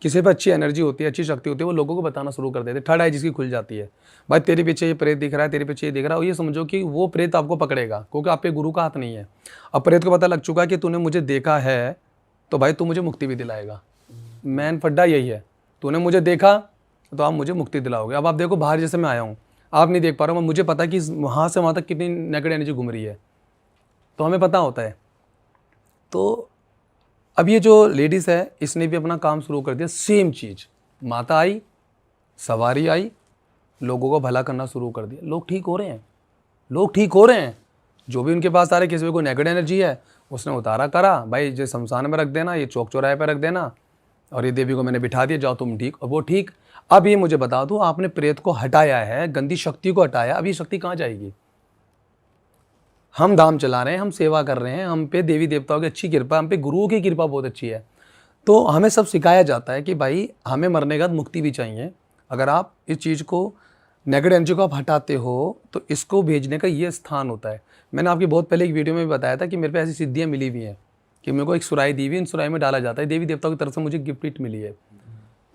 किसी पे अच्छी एनर्जी होती है, अच्छी शक्ति होती है, वो लोगों को बताना शुरू कर देते हैं। थर्ड आई जिसकी खुल जाती है, भाई तेरे पीछे ये प्रेत दिख रहा है, तेरे पीछे ये दिख रहा है, और ये समझो कि वो प्रेत आपको पकड़ेगा, क्योंकि आप पे गुरु का हाथ नहीं है। अब प्रेत को पता लग चुका है कि तूने मुझे देखा है, तो भाई तू मुझे मुक्ति भी दिलाएगा। मैन फड्डा यही है, तूने मुझे देखा तो आप मुझे मुक्ति दिलाओगे। अब आप देखो, बाहर जैसे मैं आया हूँ, आप नहीं देख पा रहे हो, मुझे पता है कि वहाँ से वहाँ तक कितनी नेगेटिव एनर्जी घूम रही है, तो हमें पता होता है। तो अब ये जो लेडीज़ है, इसने भी अपना काम शुरू कर दिया, सेम चीज़। माता आई, सवारी आई, लोगों को भला करना शुरू कर दिया, लोग ठीक हो रहे हैं, लोग ठीक हो रहे हैं। जो भी उनके पास आ रहे, किसी में कोई नेगेटिव एनर्जी है, उसने उतारा करा, भाई जो शमशान में रख देना, ये चौक चौराहे पर रख देना, और ये देवी को मैंने बिठा दिया, जाओ तुम ठीक, और वो ठीक। अब ये मुझे बता दो, आपने प्रेत को हटाया है, गंदी शक्ति को हटाया, अब ये शक्ति कहाँ जाएगी? हम धाम चला रहे हैं, हम सेवा कर रहे हैं, हम पे देवी देवताओं की अच्छी कृपा, हम पे गुरुओं की कृपा बहुत अच्छी है। तो हमें सब सिखाया जाता है कि भाई हमें मरने के बाद मुक्ति भी चाहिए। अगर आप इस चीज़ को, नेगेटिव एनर्जी को आप हटाते हो, तो इसको भेजने का ये स्थान होता है। मैंने आपकी बहुत पहले एक वीडियो में भी बताया था कि मेरे पे ऐसी सिद्धियाँ मिली हुई हैं कि मेरे को एक सुराई दी हुई, इन सुराई में डाला जाता है, देवी देवताओं की तरफ से मुझे गिफ्ट मिली है।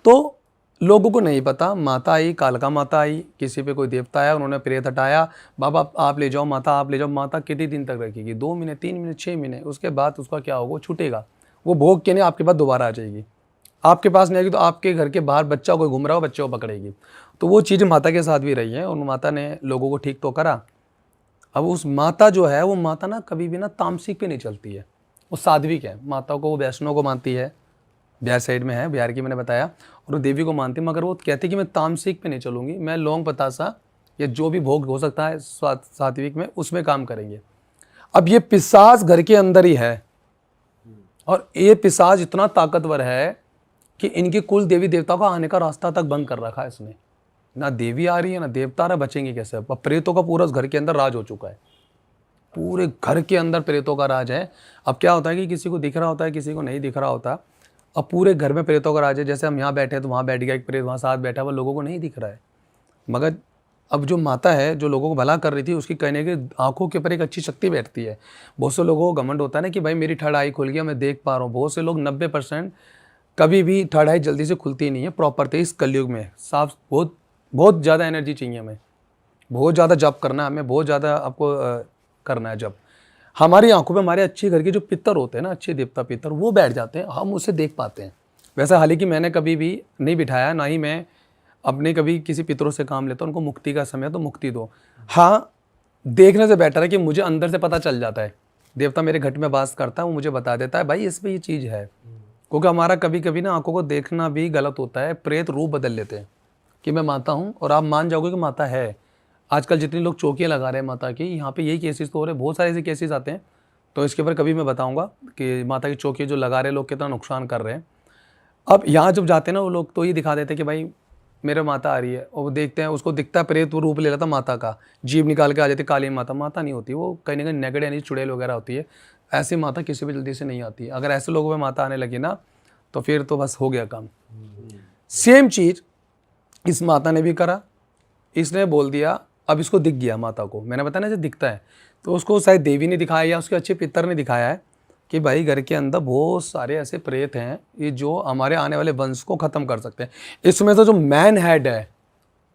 तो लोगों को नहीं पता, माता आई, कालका माता आई, किसी पे कोई देवता आया, उन्होंने प्रेत हटाया, बाबा आप ले जाओ, माता आप ले जाओ। माता कितने दिन तक रखेगी? 2 महीने, 3 महीने, 6 महीने, उसके बाद उसका क्या होगा? वो छूटेगा, वो भोग के नहीं आपके पास दोबारा आ जाएगी। आपके पास नहीं आएगी तो आपके घर के बाहर बच्चा कोई घूम रहा हो, बच्चे को पकड़ेगी। तो वो चीज़ माता के साथ भी रही है, और माता ने लोगों को ठीक तो करा। अब उस माता जो है, वो माता ना कभी भी ना तामसिक पे नहीं चलती है, वो साध्विक है। माता को वो वैष्णव को मानती है, बिहार साइड में है, बिहार की मैंने बताया, और वो देवी को मानती है, मगर वो कहती कि मैं तामसिक पे नहीं चलूँगी, मैं लौंग पतासा या जो भी भोग हो सकता है सात्विक में, उसमें काम करेंगे। अब ये पिशाच घर के अंदर ही है, और ये पिशाच इतना ताकतवर है कि इनकी कुल देवी देवताओं का आने का रास्ता तक बंद कर रखा है इसने। ना देवी आ रही है, ना देवता आ रहा, बचेंगे कैसे? अब प्रेतों का पूरा उस घर के अंदर राज हो चुका है, पूरे घर के अंदर प्रेतों का राज है। अब क्या होता है कि किसी को दिख रहा होता है, किसी को नहीं दिख रहा होता। अब पूरे घर में प्रेतों का राज है। जैसे हम यहाँ बैठे हैं तो वहाँ बैठ गया एक प्रेत, वहाँ साथ बैठा हुआ, लोगों को नहीं दिख रहा है। मगर अब जो माता है, जो लोगों को भला कर रही थी, उसकी कहने की आंखों के ऊपर एक अच्छी शक्ति बैठती है। बहुत से लोगों को घमंड होता है ना कि भाई मेरी थर्ड आई खुल गया, मैं देख पा रहा हूँ। बहुत से लोग 90% कभी भी थर्ड आई जल्दी से खुलती नहीं है प्रॉपर। इस कलयुग में साफ बहुत ज़्यादा एनर्जी चाहिए हमें, बहुत ज़्यादा जप करना है हमें, बहुत ज़्यादा आपको करना है जप। हमारी आंखों पे हमारे अच्छे घर के जो पितर होते हैं ना, अच्छे देवता पितर, वो बैठ जाते हैं, हम उसे देख पाते हैं। वैसे हालांकि मैंने कभी भी नहीं बिठाया, ना ही मैं अपने कभी किसी पितरों से काम लेता हूँ। उनको मुक्ति का समय तो मुक्ति दो। हाँ, देखने से बेटर है कि मुझे अंदर से पता चल जाता है, देवता मेरे घट में वास करता है, वो मुझे बता देता है भाई इस पर ये चीज़ है। क्योंकि हमारा कभी कभी ना आंखों को देखना भी गलत होता है। प्रेत रूप बदल लेते हैं कि मैं माता हूँ, और आप मान जाओगे कि माता है। आजकल जितने लोग चौकियाँ लगा रहे हैं माता की, यहाँ पे यही केसेस तो हो रहे हैं, बहुत सारे ऐसे केसेस आते हैं। तो इसके ऊपर कभी मैं बताऊंगा कि माता की चौकियाँ जो लगा रहे लोग कितना नुकसान कर रहे हैं। अब यहाँ जब जाते हैं ना वो लोग, तो ये दिखा देते हैं कि भाई मेरे माता आ रही है, और वो देखते हैं, उसको दिखता है प्रेत, वो रूप ले लेता माता का, जीभ निकाल के आ जाती काली माता। माता नहीं होती, वो कहीं ना कहीं नेगेटिव यानी चुड़ैल वगैरह होती है। ऐसी माता किसी भी जल्दी से नहीं आती है। अगर ऐसे लोगों में माता आने लगी ना, तो फिर तो बस हो गया काम। सेम चीज़ इस माता ने भी करा। इसने बोल दिया, अब इसको दिख गया माता को, मैंने बताया ना जो दिखता है, तो उसको शायद देवी ने दिखाया या उसके अच्छे पितर ने दिखाया है कि भाई घर के अंदर बहुत सारे ऐसे प्रेत हैं ये जो हमारे आने वाले वंश को ख़त्म कर सकते हैं। इसमें से जो मैन हेड है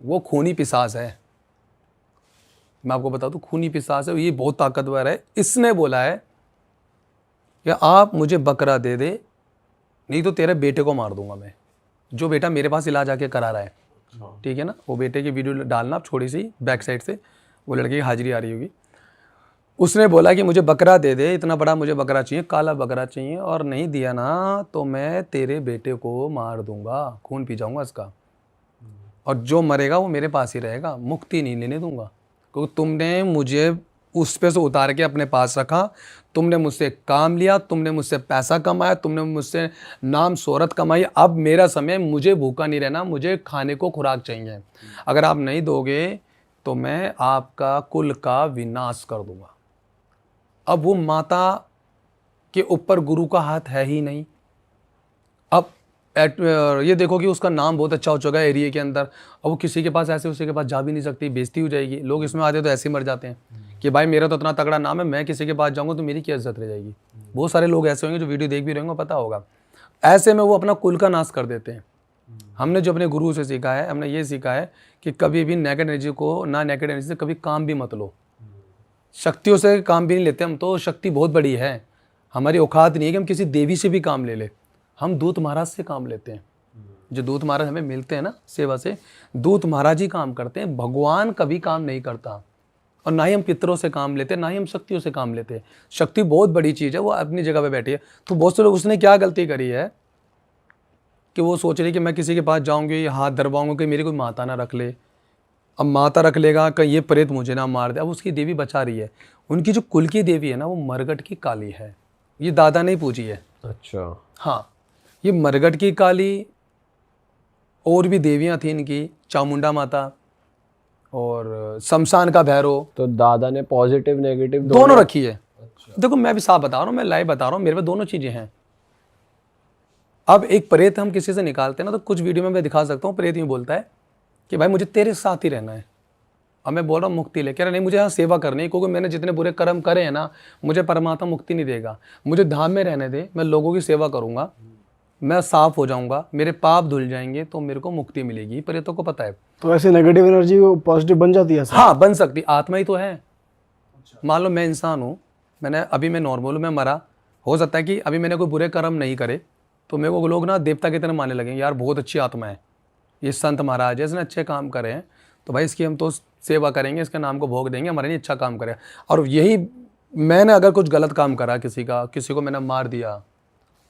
वो खूनी पिशाच है। मैं आपको बता दूं, खूनी पिशाच है, ये बहुत ताकतवर है। इसने बोला है कि आप मुझे बकरा दे दे, नहीं तो तेरे बेटे को मार दूंगा मैं, जो बेटा मेरे पास इलाज आके करा रहा है। ठीक है ना, वो बेटे की वीडियो डालना आप, छोटी सी बैक साइड से वो लड़के की हाजिरी आ रही होगी। उसने बोला कि मुझे बकरा दे दे, इतना बड़ा मुझे बकरा चाहिए, काला बकरा चाहिए, और नहीं दिया ना तो मैं तेरे बेटे को मार दूंगा, खून पी जाऊंगा इसका, और जो मरेगा वो मेरे पास ही रहेगा, मुक्ति नहीं लेने दूंगा, क्योंकि तुमने मुझे उस पे से उतार के अपने पास रखा, तुमने मुझसे काम लिया, तुमने मुझसे पैसा कमाया, तुमने मुझसे नाम शोहरत कमाई, अब मेरा समय, मुझे भूखा नहीं रहना, मुझे खाने को खुराक चाहिए, अगर आप नहीं दोगे तो मैं आपका कुल का विनाश कर दूंगा। अब वो माता के ऊपर गुरु का हाथ है ही नहीं। अब ये देखो कि उसका नाम बहुत अच्छा हो चुका है एरिया के अंदर, अब वो किसी के पास ऐसे उसी के पास जा भी नहीं सकती, बेइज्जती हो जाएगी, लोग इसमें आते तो ऐसे ही मर जाते हैं कि भाई मेरा तो इतना तगड़ा नाम है, मैं किसी के पास जाऊंगा तो मेरी क्या इज्जत रह जाएगी। बहुत सारे लोग ऐसे होंगे जो वीडियो देख भी रहे होंगे, पता होगा, ऐसे में वो अपना कुल का नाश कर देते हैं। हमने जो अपने गुरु से सीखा है, हमने ये सीखा है कि कभी भी नेगेटिव एनर्जी को, ना नेगेटिव एनर्जी से कभी काम भी मत लो। शक्तियों से काम भी नहीं लेते हम, तो शक्ति बहुत बड़ी है, हमारी औकात नहीं है कि हम किसी देवी से भी काम ले ले, हम दूत महाराज से काम लेते हैं। जो दूत महाराज हमें मिलते हैं ना सेवा से, दूत महाराज ही काम करते हैं, भगवान कभी काम नहीं करता, और ना ही हम पितरों से काम लेते हैं, ना ही हम शक्तियों से काम लेते हैं। शक्ति बहुत बड़ी चीज़ है, वो अपनी जगह पे बैठी है। तो बहुत से लोग, उसने क्या गलती करी है कि वो सोच रही कि मैं किसी के पास जाऊंगी, हाथ धरवाऊंगा कि मेरी कोई माता ना रख ले, अब माता रख लेगा कहीं ये प्रेत मुझे ना मार दे, अब उसकी देवी बचा रही है। उनकी जो कुल की देवी है ना, वो मरगट की काली है, ये दादा ने पूछी है। अच्छा, हाँ, ये मरगट की काली, और भी देवियाँ थी इनकी, चामुंडा माता और शमशान का भैरव, तो दादा ने पॉजिटिव नेगेटिव दोनों रखी है। देखो मैं भी साफ बता रहा हूँ, मैं लाइव बता रहा हूँ, मेरे पे दोनों चीज़ें हैं। अब एक प्रेत हम किसी से निकालते हैं ना, तो कुछ वीडियो में मैं दिखा सकता हूँ, प्रेत यूँ बोलता है कि भाई मुझे तेरे साथ ही रहना है। अब मैं बोल रहा हूँ मुक्ति ले, कह रहा नहीं मुझे यहाँ सेवा करनी है, क्योंकि मैंने जितने बुरे कर्म करे हैं ना, मुझे परमात्मा मुक्ति नहीं देगा, मुझे धाम में रहने दे, मैं लोगों की सेवा करूँगा, मैं साफ हो जाऊँगा, मेरे पाप धुल जाएंगे, तो मेरे को मुक्ति मिलेगी। प्रेतों को पता है। तो ऐसे नेगेटिव एनर्जी पॉजिटिव बन जाती है? हाँ बन सकती, आत्मा ही तो है। मान लो मैं इंसान हूँ, अभी मैं नॉर्मल हूँ, मैं मरा, हो सकता है कि अभी मैंने कोई बुरे कर्म नहीं करे, तो मेरे को लोग ना देवता की तरह मानने लगेंगे, यार बहुत अच्छी आत्मा है, ये संत महाराज है, इसने अच्छे काम करे हैं, तो भाई इसकी हम तो सेवा करेंगे, इसके नाम को भोग देंगे, हमारे लिए अच्छा काम करे। और यही मैंने अगर कुछ गलत काम करा, किसी को मैंने मार दिया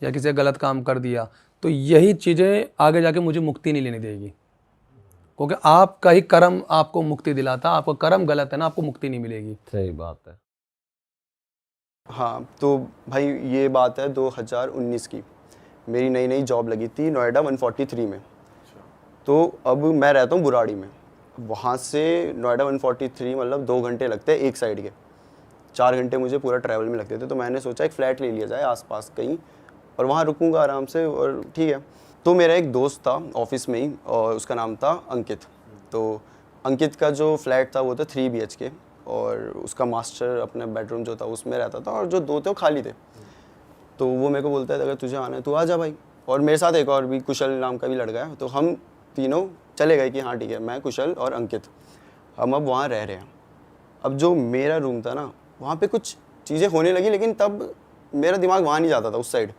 या किसी का गलत काम कर दिया, तो यही चीज़ें आगे जाके मुझे मुक्ति नहीं लेने देगी, क्योंकि आपका ही कर्म आपको मुक्ति दिलाता, आपका कर्म गलत है ना, आपको मुक्ति नहीं मिलेगी। सही बात है। हाँ, तो भाई ये बात है 2019 की, मेरी नई नई जॉब लगी थी नोएडा 143 में। तो अब मैं रहता हूँ बुराड़ी में, वहाँ से नोएडा 143 मतलब 2 घंटे लगते हैं एक साइड के, 4 घंटे मुझे पूरा ट्रैवल में लगते थे। तो मैंने सोचा एक फ़्लैट ले लिया जाए आसपास कहीं, और वहाँ रुकूंगा आराम से, और ठीक है। तो मेरा एक दोस्त था ऑफिस में ही, और उसका नाम था अंकित। तो अंकित का जो फ्लैट था वो था 3 BHK, और उसका मास्टर अपने बेडरूम जो था उसमें रहता था, और जो 2 थे वो खाली थे। तो वो मेरे को बोलता है अगर तुझे आना है तो आ जा भाई, और मेरे साथ एक और भी कुशल नाम का भी लड़का है। तो हम तीनों चले गए कि हाँ ठीक है, मैं, कुशल और अंकित, हम अब वहाँ रह रहे हैं। अब जो मेरा रूम था ना, वहाँ पे कुछ चीज़ें होने लगी, लेकिन तब मेरा दिमाग वहाँ नहीं जाता था, उस साइड।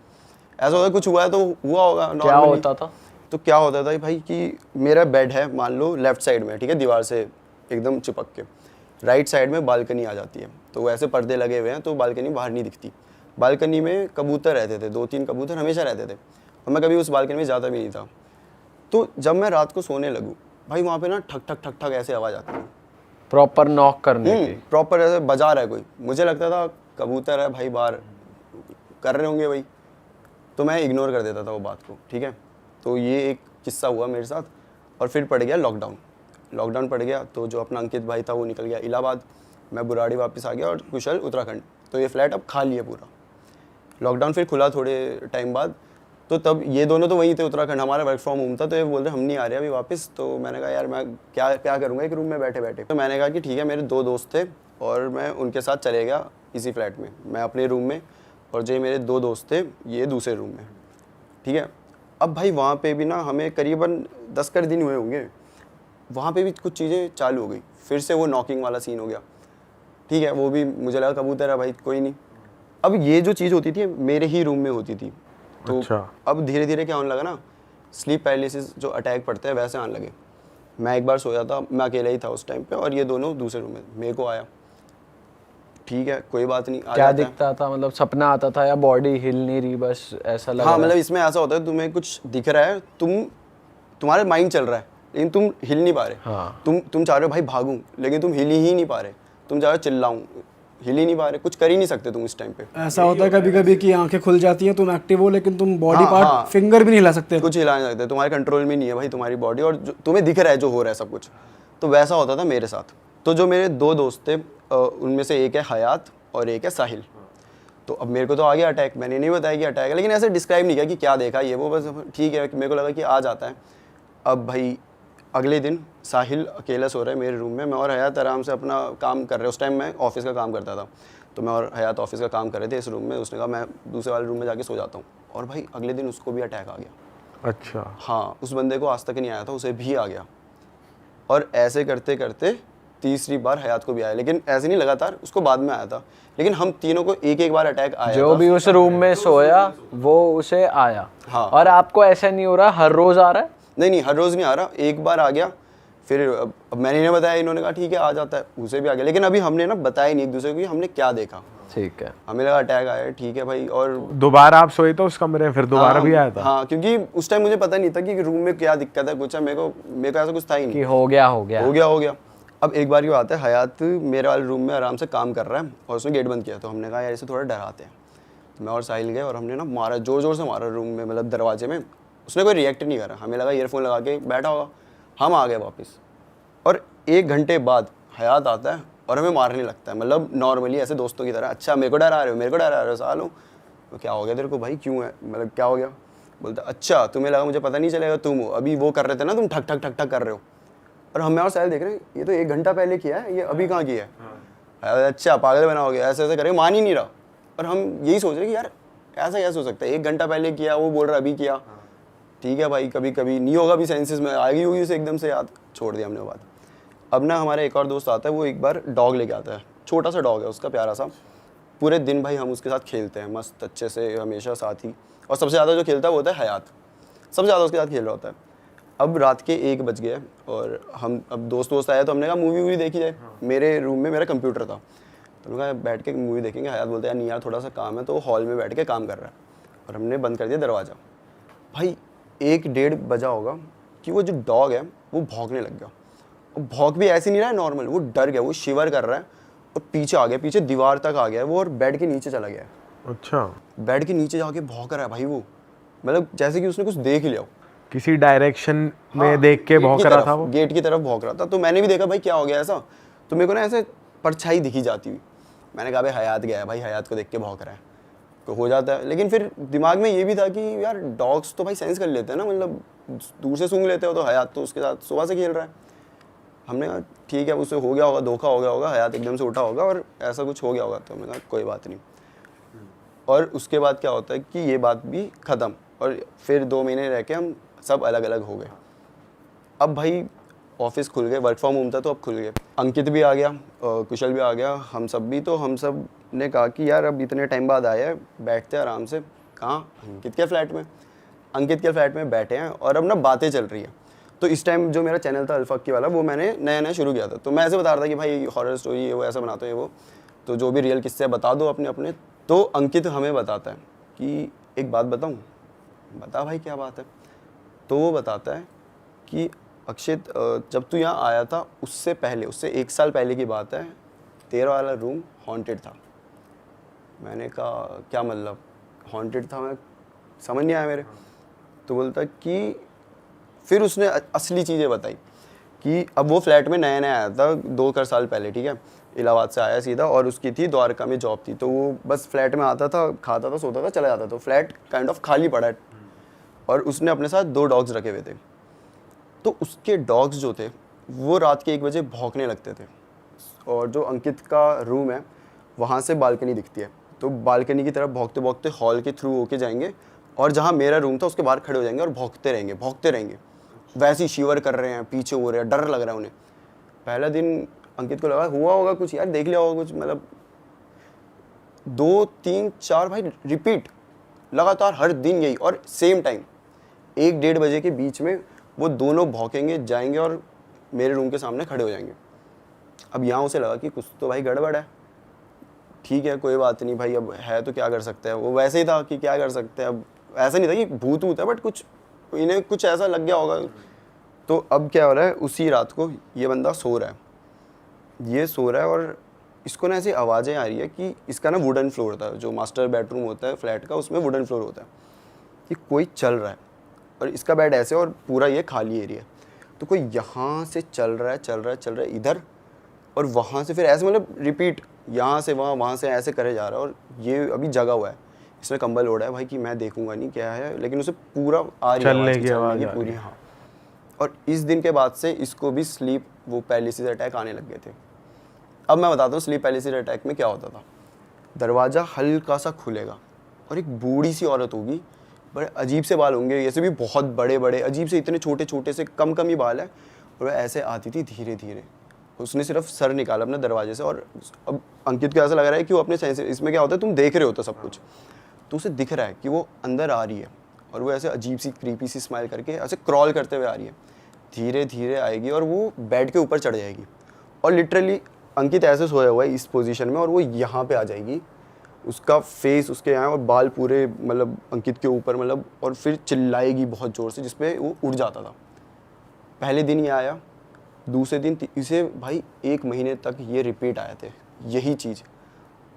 ऐसा होता कुछ हुआ है तो हुआ होगा, क्या होता था? तो क्या होता था भाई कि मेरा बेड है मान लो लेफ्ट साइड में, ठीक है, दीवार से एकदम चिपक के, राइट साइड में बालकनी आ जाती है। तो वैसे पर्दे लगे हुए हैं तो बालकनी बाहर नहीं दिखती। बालकनी में कबूतर रहते थे, 2-3 कबूतर हमेशा रहते थे, और मैं कभी उस बालकनी में जाता भी नहीं था। तो जब मैं रात को सोने लगूँ भाई, वहाँ पे ना ठक ठक ठक ठक ऐसे आवाज़ आती है, प्रॉपर नॉक करने की। प्रॉपर ऐसे बजा रहा है कोई। मुझे लगता था कबूतर है भाई, बाहर कर रहे होंगे भाई, तो मैं इग्नोर कर देता था वो बात को, ठीक है। तो ये एक किस्सा हुआ मेरे साथ। और फिर पड़ गया लॉकडाउन पड़ गया, तो जो अपना अंकित भाई था वो निकल गया इलाहाबाद, मैं बुराड़ी वापस आ गया, और कुशल उत्तराखंड। तो ये फ्लैट अब खाली है पूरा। लॉकडाउन फिर खुला थोड़े टाइम बाद, तो तब ये दोनों तो वहीं थे उत्तराखंड, हमारा वर्क फ्रॉम होम था। तो ये बोल रहे हम नहीं आ रहे अभी वापस। तो मैंने कहा यार मैं क्या करूँगा एक रूम में बैठे बैठे। तो मैंने कहा कि ठीक है, मेरे 2 दोस्त थे और मैं उनके साथ चले गया इसी फ्लैट में, मैं अपने रूम में, और जो मेरे 2 दोस्त थे ये दूसरे रूम में, ठीक है। अब भाई वहाँ पे भी ना हमें करीबन 10 कर दिन हुए होंगे, वहाँ पे भी कुछ चीज़ें चालू हो गई, फिर से वो नॉकिंग वाला सीन हो गया, ठीक है। वो भी मुझे लगा कबूतर है भाई, कोई नहीं। अब ये जो चीज़ होती थी मेरे ही रूम में होती थी। तो अब धीरे धीरे क्या होने लगा ना, स्लीप पैरालिसिस जो अटैक पड़ते हैं वैसे आने लगे। मैं एक बार सोया था, मैं अकेला ही था उस टाइम पे, और ये दोनों दूसरे रूम में, मेरे को आया। ठीक है कोई बात नहीं, आ क्या जाता है। दिखता था, मतलब सपना आता था या बॉडी हिल नहीं रही, बस ऐसा लगा? हाँ मतलब इसमें ऐसा होता है, तुम्हें कुछ दिख रहा है, तुम्हारे माइंड चल रहा है लेकिन तुम हिल नहीं पा रहे। हाँ। तुम चाह रहे हो भाई भागूं, लेकिन तुम हिल ही नहीं पा रहे। तुम चाह रहे हो चिल्लाऊं, हिल ही नहीं पा रहे, कुछ कर ही नहीं सकते तुम इस टाइम पे। ऐसा होता है कभी कभी कि आंखें खुल जाती हैं, तुम एक्टिव हो लेकिन तुम बॉडी हाँ, पार्ट हाँ। फिंगर भी नहीं हिला सकते। कुछ हिला नहीं सकते, तुम्हारे कंट्रोल में नहीं है भाई तुम्हारी बॉडी, और तुम्हें दिख रहा है जो हो रहा है सब कुछ। तो वैसा होता था मेरे साथ। तो जो मेरे 2 दोस्त थे उनमें से एक है हयात और एक है साहिल। तो अब मेरे को तो आ गया अटैक, मैंने नहीं बताया कि अटैक है, लेकिन ऐसे डिस्क्राइब नहीं किया कि क्या देखा ये वो, बस ठीक है मेरे को लगा कि आ जाता है। अब भाई अगले दिन साहिल अकेला सो रहा है मेरे रूम में, मैं और हयात आराम से अपना काम कर रहे हैं। उस टाइम मैं ऑफिस का काम करता था, तो मैं और हयात ऑफिस का काम कर रहे थे इस रूम में। उसने कहा मैं दूसरे वाले रूम में जाके सो जाता हूँ, और भाई अगले दिन उसको भी अटैक आ गया। अच्छा। हाँ, उस बंदे को आज तक नहीं आया था, उसे भी आ गया। और ऐसे करते करते तीसरी बार हयात को भी आया, लेकिन ऐसे नहीं लगातार, उसको बाद में आया था। लेकिन हम तीनों को एक एक बार अटैक आया जो था। भी उस रूम में सोया वो उसे आया। हाँ। और आपको ऐसा नहीं हो रहा हर रोज आ रहा है? नहीं हर रोज़ नहीं आ रहा, एक बार आ गया। फिर अब मैंने इन्हें बताया, इन्होंने कहा ठीक है आ जाता है, उसे भी आ गया। लेकिन अभी हमने ना बताया नहीं एक दूसरे को कि हमने क्या देखा। ठीक है। हमें लगा अटैक आया है, ठीक है भाई। और दोबारा आप सोए तो उस कमरे में, फिर दोबारा भी आया था? हाँ, क्योंकि उस टाइम मुझे पता नहीं था कि रूम में क्या दिक्कत है, कुछ है। मेरे को ऐसा कुछ था ही नहीं। कि हो गया हो गया। अब एक बार क्यों आता है, हयात मेरे वाले रूम में आराम से काम कर रहा है और उसने गेट बंद किया। तो हमने कहा यार इसे थोड़ा डराते हैं। तो मैं और साहिल गए और हमने ना मारा, जोर जोर से मारा रूम में, मतलब दरवाजे में। उसने कोई रिएक्ट नहीं करा, हमें लगा ईयरफोन लगा के बैठा होगा। हम आ गए वापस, और 1 घंटे बाद हयात आता है और हमें मारने लगता है, मतलब नॉर्मली ऐसे दोस्तों की तरह। अच्छा मेरे को डरा रहे हो सालों, तो क्या हो गया तेरे को भाई, क्यों है, मतलब क्या हो गया? बोलता अच्छा तुम्हें लगा मुझे पता नहीं चलेगा, तुम हो अभी वो कर रहे थे ना, तुम ठक ठक ठक ठक कर रहे हो। और हम और साहिल देख रहे हैं ये तो 1 घंटा पहले किया है, ये अभी कहाँ किया है? अच्छा पागल बनाओगे, ऐसे ऐसे करें, मान ही नहीं रहा। और हम यही सोच रहे कि यार ऐसा कैसे हो सकता है, 1 घंटा पहले किया, वो बोल रहा अभी किया। ठीक है भाई, कभी कभी नहीं होगा भी, सेंसेस में आएगी होगी उसे एकदम से याद, छोड़ दिया हमने वो बात। अब ना हमारा एक और दोस्त आता है, वो एक बार डॉग लेके आता है, छोटा सा डॉग है उसका, प्यारा सा। पूरे दिन भाई हम उसके साथ खेलते हैं मस्त अच्छे से, हमेशा साथ ही। और सबसे ज़्यादा जो खेलता है वो होता है हयात, सबसे ज़्यादा उसके साथ खेल रहा होता है। अब रात के 1 बज गए और हम अब दोस्त आए, तो हमने कहा मूवी वूवी देखी जाए। मेरे रूम में मेरा कंप्यूटर था, तो हमने कहा बैठ के मूवी देखेंगे। हयात बोलता है नहीं यार थोड़ा सा काम है, तो हॉल में बैठ के काम कर रहा है। और हमने बंद कर दिया दरवाज़ा। भाई 1-1:30 बजा होगा कि वो जो डॉग है वो भौंकने लग गया। और भौंक भी ऐसे नहीं रहा है नॉर्मल, वो डर गया, वो शिवर कर रहा है और पीछे आ गया, पीछे दीवार तक आ गया वो, और बेड के नीचे चला गया है। अच्छा। बेड के नीचे जाके भौंक रहा है भाई वो, मतलब जैसे कि उसने कुछ देख लिया हो। किसी डायरेक्शन में देख के भौंक रहा था वो? गेट की तरफ भौंक रहा था। तो मैंने भी देखा भाई क्या हो गया ऐसा, तो मेरे को ना ऐसे परछाई दिखी जाती हुई। मैंने कहा भाई हयात गया है, भाई हयात को देख के भौंक रहा है, तो हो जाता है। लेकिन फिर दिमाग में ये भी था कि यार डॉग्स तो भाई सेंस कर लेते हैं ना, मतलब दूर से सूंघ लेते हो, तो हयात तो उसके साथ सुबह से खेल रहा है। हमने कहा ठीक है उससे हो गया होगा, धोखा हो गया होगा, हयात एकदम से उठा होगा और ऐसा कुछ हो गया होगा। तो हमने कहा कोई बात नहीं। और उसके बाद क्या होता है कि ये बात भी ख़त्म, और फिर 2 महीने रह के हम सब अलग अलग हो गए। अब भाई ऑफिस खुल गए, वर्क फ्रॉम होम था तो अब खुल गए। अंकित भी आ गया, कुशल भी आ गया, हम सब भी। तो हम सब ने कहा कि यार अब इतने टाइम बाद आया है, बैठते हैं आराम से। कहाँ? अंकित के फ्लैट में। अंकित के फ्लैट में बैठे हैं और अब ना बातें चल रही हैं। तो इस टाइम जो मेरा चैनल था अल्फाकी वाला, वो मैंने नया शुरू किया था। तो मैं ऐसे बता रहा था कि भाई हॉरर स्टोरी है वो, ऐसा बनाते हैं वो, तो जो भी रियल किस्से बता दो अपने अपने। तो अंकित हमें बताता है कि एक बात बताऊँ। बता भाई क्या बात है। तो वो बताता है कि अक्षित जब तू यहाँ आया था उससे पहले, उससे 1 साल पहले की बात है, तेरा वाला रूम हॉन्टेड था। मैंने कहा क्या मतलब हॉन्टेड था, मैं समझ नहीं आया मेरे। तो बोलता कि फिर उसने असली चीज़ें बताई कि अब वो फ्लैट में नया आया था 2 साल पहले, ठीक है, इलाहाबाद से आया सीधा, और उसकी थी द्वारका में जॉब थी। तो वो बस फ्लैट में आता था, खाता था, सोता था, चला जाता था। तो फ्लैट काइंड ऑफ खाली पड़ा है, और उसने अपने साथ 2 डॉग्स रखे हुए थे। तो उसके डॉग्स जो थे वो रात के 1 बजे भौंकने लगते थे। और जो अंकित का रूम है वहाँ से बालकनी दिखती है, तो बालकनी की तरफ भौंकते भौंकते हॉल के थ्रू होके जाएंगे, और जहाँ मेरा रूम था उसके बाहर खड़े हो जाएंगे और भौंकते रहेंगे। वैसे ही शिवर कर रहे हैं, पीछे हो रहे हैं, डर लग रहा है उन्हें। पहला दिन अंकित को लगा हुआ होगा कुछ यार, देख लिया होगा कुछ, मतलब 2, 3, 4 भाई रिपीट लगातार हर दिन यही, और सेम टाइम 1-1:30 बजे के बीच में वो दोनों भौंकेंगे, जाएंगे और मेरे रूम के सामने खड़े हो जाएंगे। अब यहाँ उसे लगा कि कुछ तो भाई गड़बड़ है। ठीक है कोई बात नहीं भाई, अब है तो क्या कर सकते हैं। वो वैसे ही था कि क्या कर सकते हैं, अब ऐसा नहीं था कि भूत है, बट कुछ इन्हें कुछ ऐसा लग गया होगा। तो अब क्या हो रहा है, उसी रात को ये बंदा सो रहा है, ये सो रहा है और इसको ना ऐसी आवाज़ें आ रही है कि इसका ना वुडन फ्लोर था, जो मास्टर बेडरूम होता है फ्लैट का, उसमें वुडन फ्लोर होता है, कि कोई चल रहा है और इसका बेड ऐसे और पूरा ये खाली एरिया है। तो कोई यहाँ से चल रहा है इधर, और वहाँ से फिर ऐसे मतलब रिपीट, यहाँ से वहाँ से ऐसे करे जा रहा है। और ये अभी जगा हुआ है, इसने कंबल ओढ़ा है भाई कि मैं देखूंगा नहीं क्या है, लेकिन उसे पूरा आ रही है चलने आवाज़ की आवाज़ आ पूरी। रही है। हाँ, और इस दिन के बाद से इसको भी स्लीप वो पैरालिसिस अटैक आने लग गए थे। अब मैं बताता हूँ स्लीप पैरालिसिस अटैक में क्या होता था। दरवाज़ा हल्का सा खुलेगा और एक बूढ़ी सी औरत होगी, बड़े अजीब से बाल होंगे, ऐसे भी बहुत बड़े बड़े अजीब से, इतने छोटे छोटे से कम ही बाल है, और वह ऐसे आती थी धीरे धीरे। उसने सिर्फ सर निकाला अपने दरवाजे से, और अब अंकित को ऐसा लग रहा है कि वो अपने सेंस, इसमें क्या होता है तुम देख रहे होते सब कुछ, तो उसे दिख रहा है कि वो अंदर आ रही है, और वो ऐसे अजीब सी क्रीपी सी स्माइल करके ऐसे क्रॉल करते हुए आ रही है, धीरे धीरे आएगी और वो बेड के ऊपर चढ़ जाएगी। और लिटरली अंकित ऐसे सोया हुआ है इस पोजीशन में, और वो यहाँ पे आ जाएगी, उसका फेस उसके यहाँ और बाल पूरे मतलब अंकित के ऊपर मतलब, और फिर चिल्लाएगी बहुत ज़ोर से, जिसपे वो उड़ जाता था। पहले दिन ये आया, दूसरे दिन इसे भाई 1 महीने तक ये रिपीट आए थे यही चीज़।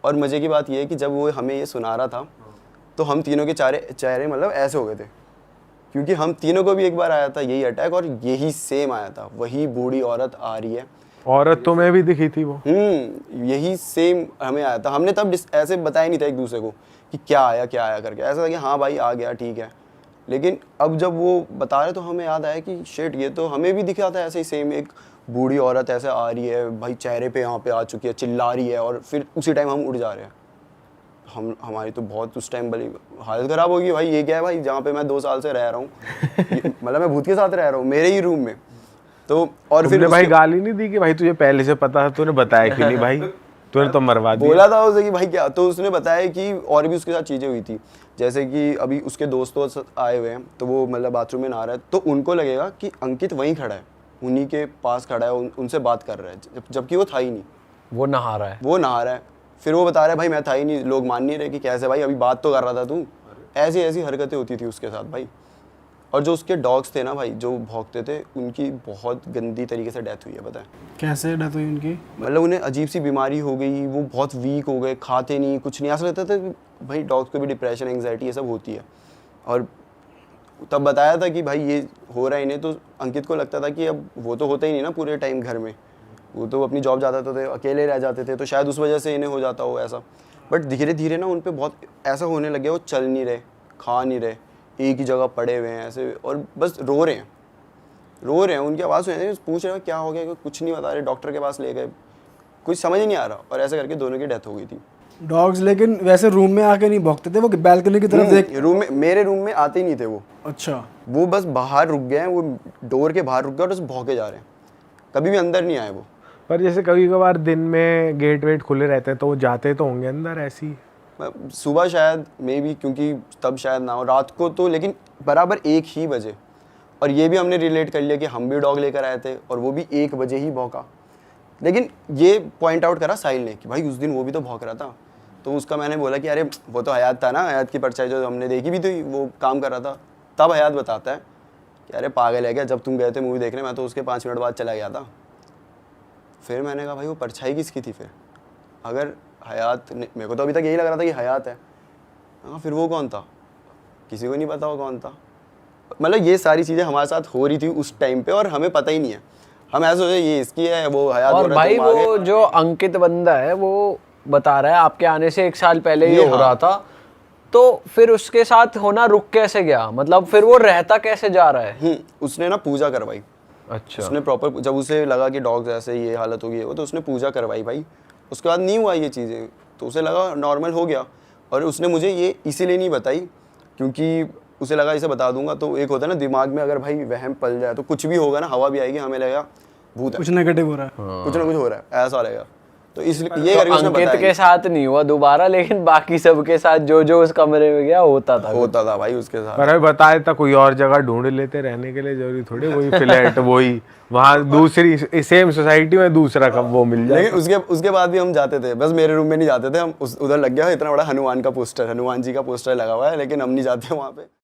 और मज़े की बात ये है कि जब वो हमें ये सुना रहा था तो हम तीनों के चेहरे मतलब ऐसे हो गए थे, क्योंकि हम तीनों को भी एक बार आया था यही अटैक, और यही सेम आया था, वही बूढ़ी औरत आ रही है। औरत तुम्हें भी दिखी थी वो? यही सेम हमें आया था। हमने तब ऐसे बताया नहीं था एक दूसरे को कि क्या आया करके, ऐसा था कि हाँ भाई आ गया ठीक है। लेकिन अब जब वो बता रहे तो हमें याद आया कि शिट, ये तो हमें भी दिखा था ऐसे ही सेम, एक बूढ़ी औरत ऐसे आ रही है भाई, चेहरे पे यहाँ पे आ चुकी है, चिल्ला रही है, और फिर उसी टाइम हम उड़ जा रहे हैं। हमारी तो बहुत उस टाइम बड़ी हालत ख़राब होगी भाई, ये क्या है भाई, जहाँ पे मैं 2 साल से रह रहा हूँ मतलब मैं भूत के साथ रह रहा हूँ मेरे ही रूम में। तो और फिर भाई गाली नहीं दी कि भाई तुझे पहले से पता था, तूने बताया कि नहीं भाई, तूने तो मरवा दिया? बोला था उसे कि भाई क्या, तो उसने बताया कि और भी उसके साथ चीज़ें हुई थी, जैसे कि अभी उसके दोस्त आए हुए हैं, तो वो मतलब बाथरूम में नहा रहा है, तो उनको लगेगा कि अंकित वहीं खड़ा है, उन्हीं के पास खड़ा है, उनसे बात कर रहा है, जबकि वो था ही नहीं, वो नहा रहा है। फिर वो बता रहा है भाई मैं था ही नहीं, लोग मान नहीं रहे कि कैसे भाई, अभी बात तो कर रहा था तू। ऐसी हरकतें होती थी उसके साथ भाई। और जो उसके डॉग्स थे ना भाई, जो भौंकते थे, उनकी बहुत गंदी तरीके से डेथ हुई है, पता है? कैसे डेथ हुई उनकी? मतलब उन्हें अजीब सी बीमारी हो गई, वो बहुत वीक हो गए, खाते नहीं कुछ नहीं, ऐसा लगता था कि भाई डॉग्स को भी डिप्रेशन एंग्जाइटी ये सब होती है। और तब बताया था कि भाई ये हो रहा है इन्हें, तो अंकित को लगता था कि अब वो तो होता ही नहीं ना पूरे टाइम घर में, वो तो अपनी जॉब जाता थे, अकेले रह जाते थे, तो शायद उस वजह से इन्हें हो जाता हो ऐसा। बट धीरे धीरे ना उन पर बहुत ऐसा होने लग गया, वो चल नहीं रहे, खा नहीं रहे, एक ही जगह पड़े हुए हैं ऐसे, और बस रो रहे हैं। उनकी आवाज़ सुन रहे, पूछ रहे हैं क्या हो गया, कुछ नहीं बता रहे, डॉक्टर के पास ले गए, कुछ समझ ही नहीं आ रहा, और ऐसे करके दोनों की डेथ हो गई थी। डॉग्स लेकिन वैसे रूम में आके नहीं भौंकते थे, वो बैल्कनी की तरफ देख? रूम में, मेरे रूम में आते ही नहीं थे वो। अच्छा। वो बस बाहर रुक गए हैं, वो डोर के बाहर रुक गए और बस भौंके जा रहे हैं, कभी भी अंदर नहीं आए वो। पर जैसे कभी कभार दिन में गेट वेट खुले रहते हैं तो वो जाते तो होंगे अंदर ऐसी? सुबह शायद मे बी, क्योंकि तब शायद ना हो, रात को तो लेकिन बराबर 1 ही बजे। और ये भी हमने रिलेट कर लिया कि हम भी डॉग लेकर आए थे और वो भी 1 बजे ही भौंका। लेकिन ये पॉइंट आउट करा साहिल ने कि भाई उस दिन वो भी तो भौंक रहा था। तो उसका मैंने बोला कि अरे वो तो हयात था ना, हयात की परछाई जो हमने देखी भी थी, वो काम कर रहा था। तब हयात बताता है कि अरे पागल है क्या, जब तुम गए थे मूवी देखने, मैं तो उसके 5 मिनट बाद चला गया था। फिर मैंने कहा भाई वो परछाई किसकी थी फिर? अगर हयात ने, मेरे को तो अभी तक यही लग रहा था कि हयात है, हाँ फिर वो कौन था? किसी को नहीं पता वो कौन था। मतलब ये सारी चीज़ें हमारे साथ हो रही थी उस टाइम पे, और हमें पता ही नहीं है। हम ऐसे सोचे ये इसकी है, वो हयात। और भाई वो जो अंकित बंदा है वो बता रहा है आपके आने से 1 साल पहले ये हो रहा था, तो फिर उसके साथ होना रुक कैसे गया? मतलब फिर वो रहता कैसे जा रहा है? उसने ना पूजा करवाई। अच्छा। उसने प्रॉपर, जब उसे लगा कि डॉग्स ऐसे ये हालत होगी वो, तो उसने पूजा करवाई भाई। उसके बाद नहीं हुआ ये चीज़ें, तो उसे लगा नॉर्मल हो गया। और उसने मुझे ये इसीलिए नहीं बताई क्योंकि उसे लगा इसे बता दूंगा तो एक होता है ना दिमाग में, अगर भाई वहम पल जाए तो कुछ भी होगा ना, हवा भी आएगी, हमें लगेगा भूत है, कुछ नेगेटिव हो रहा है, कुछ ना कुछ हो रहा है, ऐसा लगेगा। तो इसलिए ये करके उसने अंकित बताया के साथ नहीं हुआ दोबारा, लेकिन बाकी सबके साथ जो जो उस कमरे में गया होता था। होता था भाई उसके साथ। पर अभी बताया था कोई और जगह ढूंढ लेते रहने के लिए, जरूरी थोड़ी वही फ्लैट वही वहाँ दूसरी सेम सोसाइटी में दूसरा कब वो मिल जाए। लेकिन उसके बाद भी हम जाते थे, बस मेरे रूम में नहीं जाते थे हम, उधर लग गया इतना बड़ा हनुमान का पोस्टर, हनुमान जी का पोस्टर लगा हुआ है, लेकिन हम नहीं जाते वहाँ पे।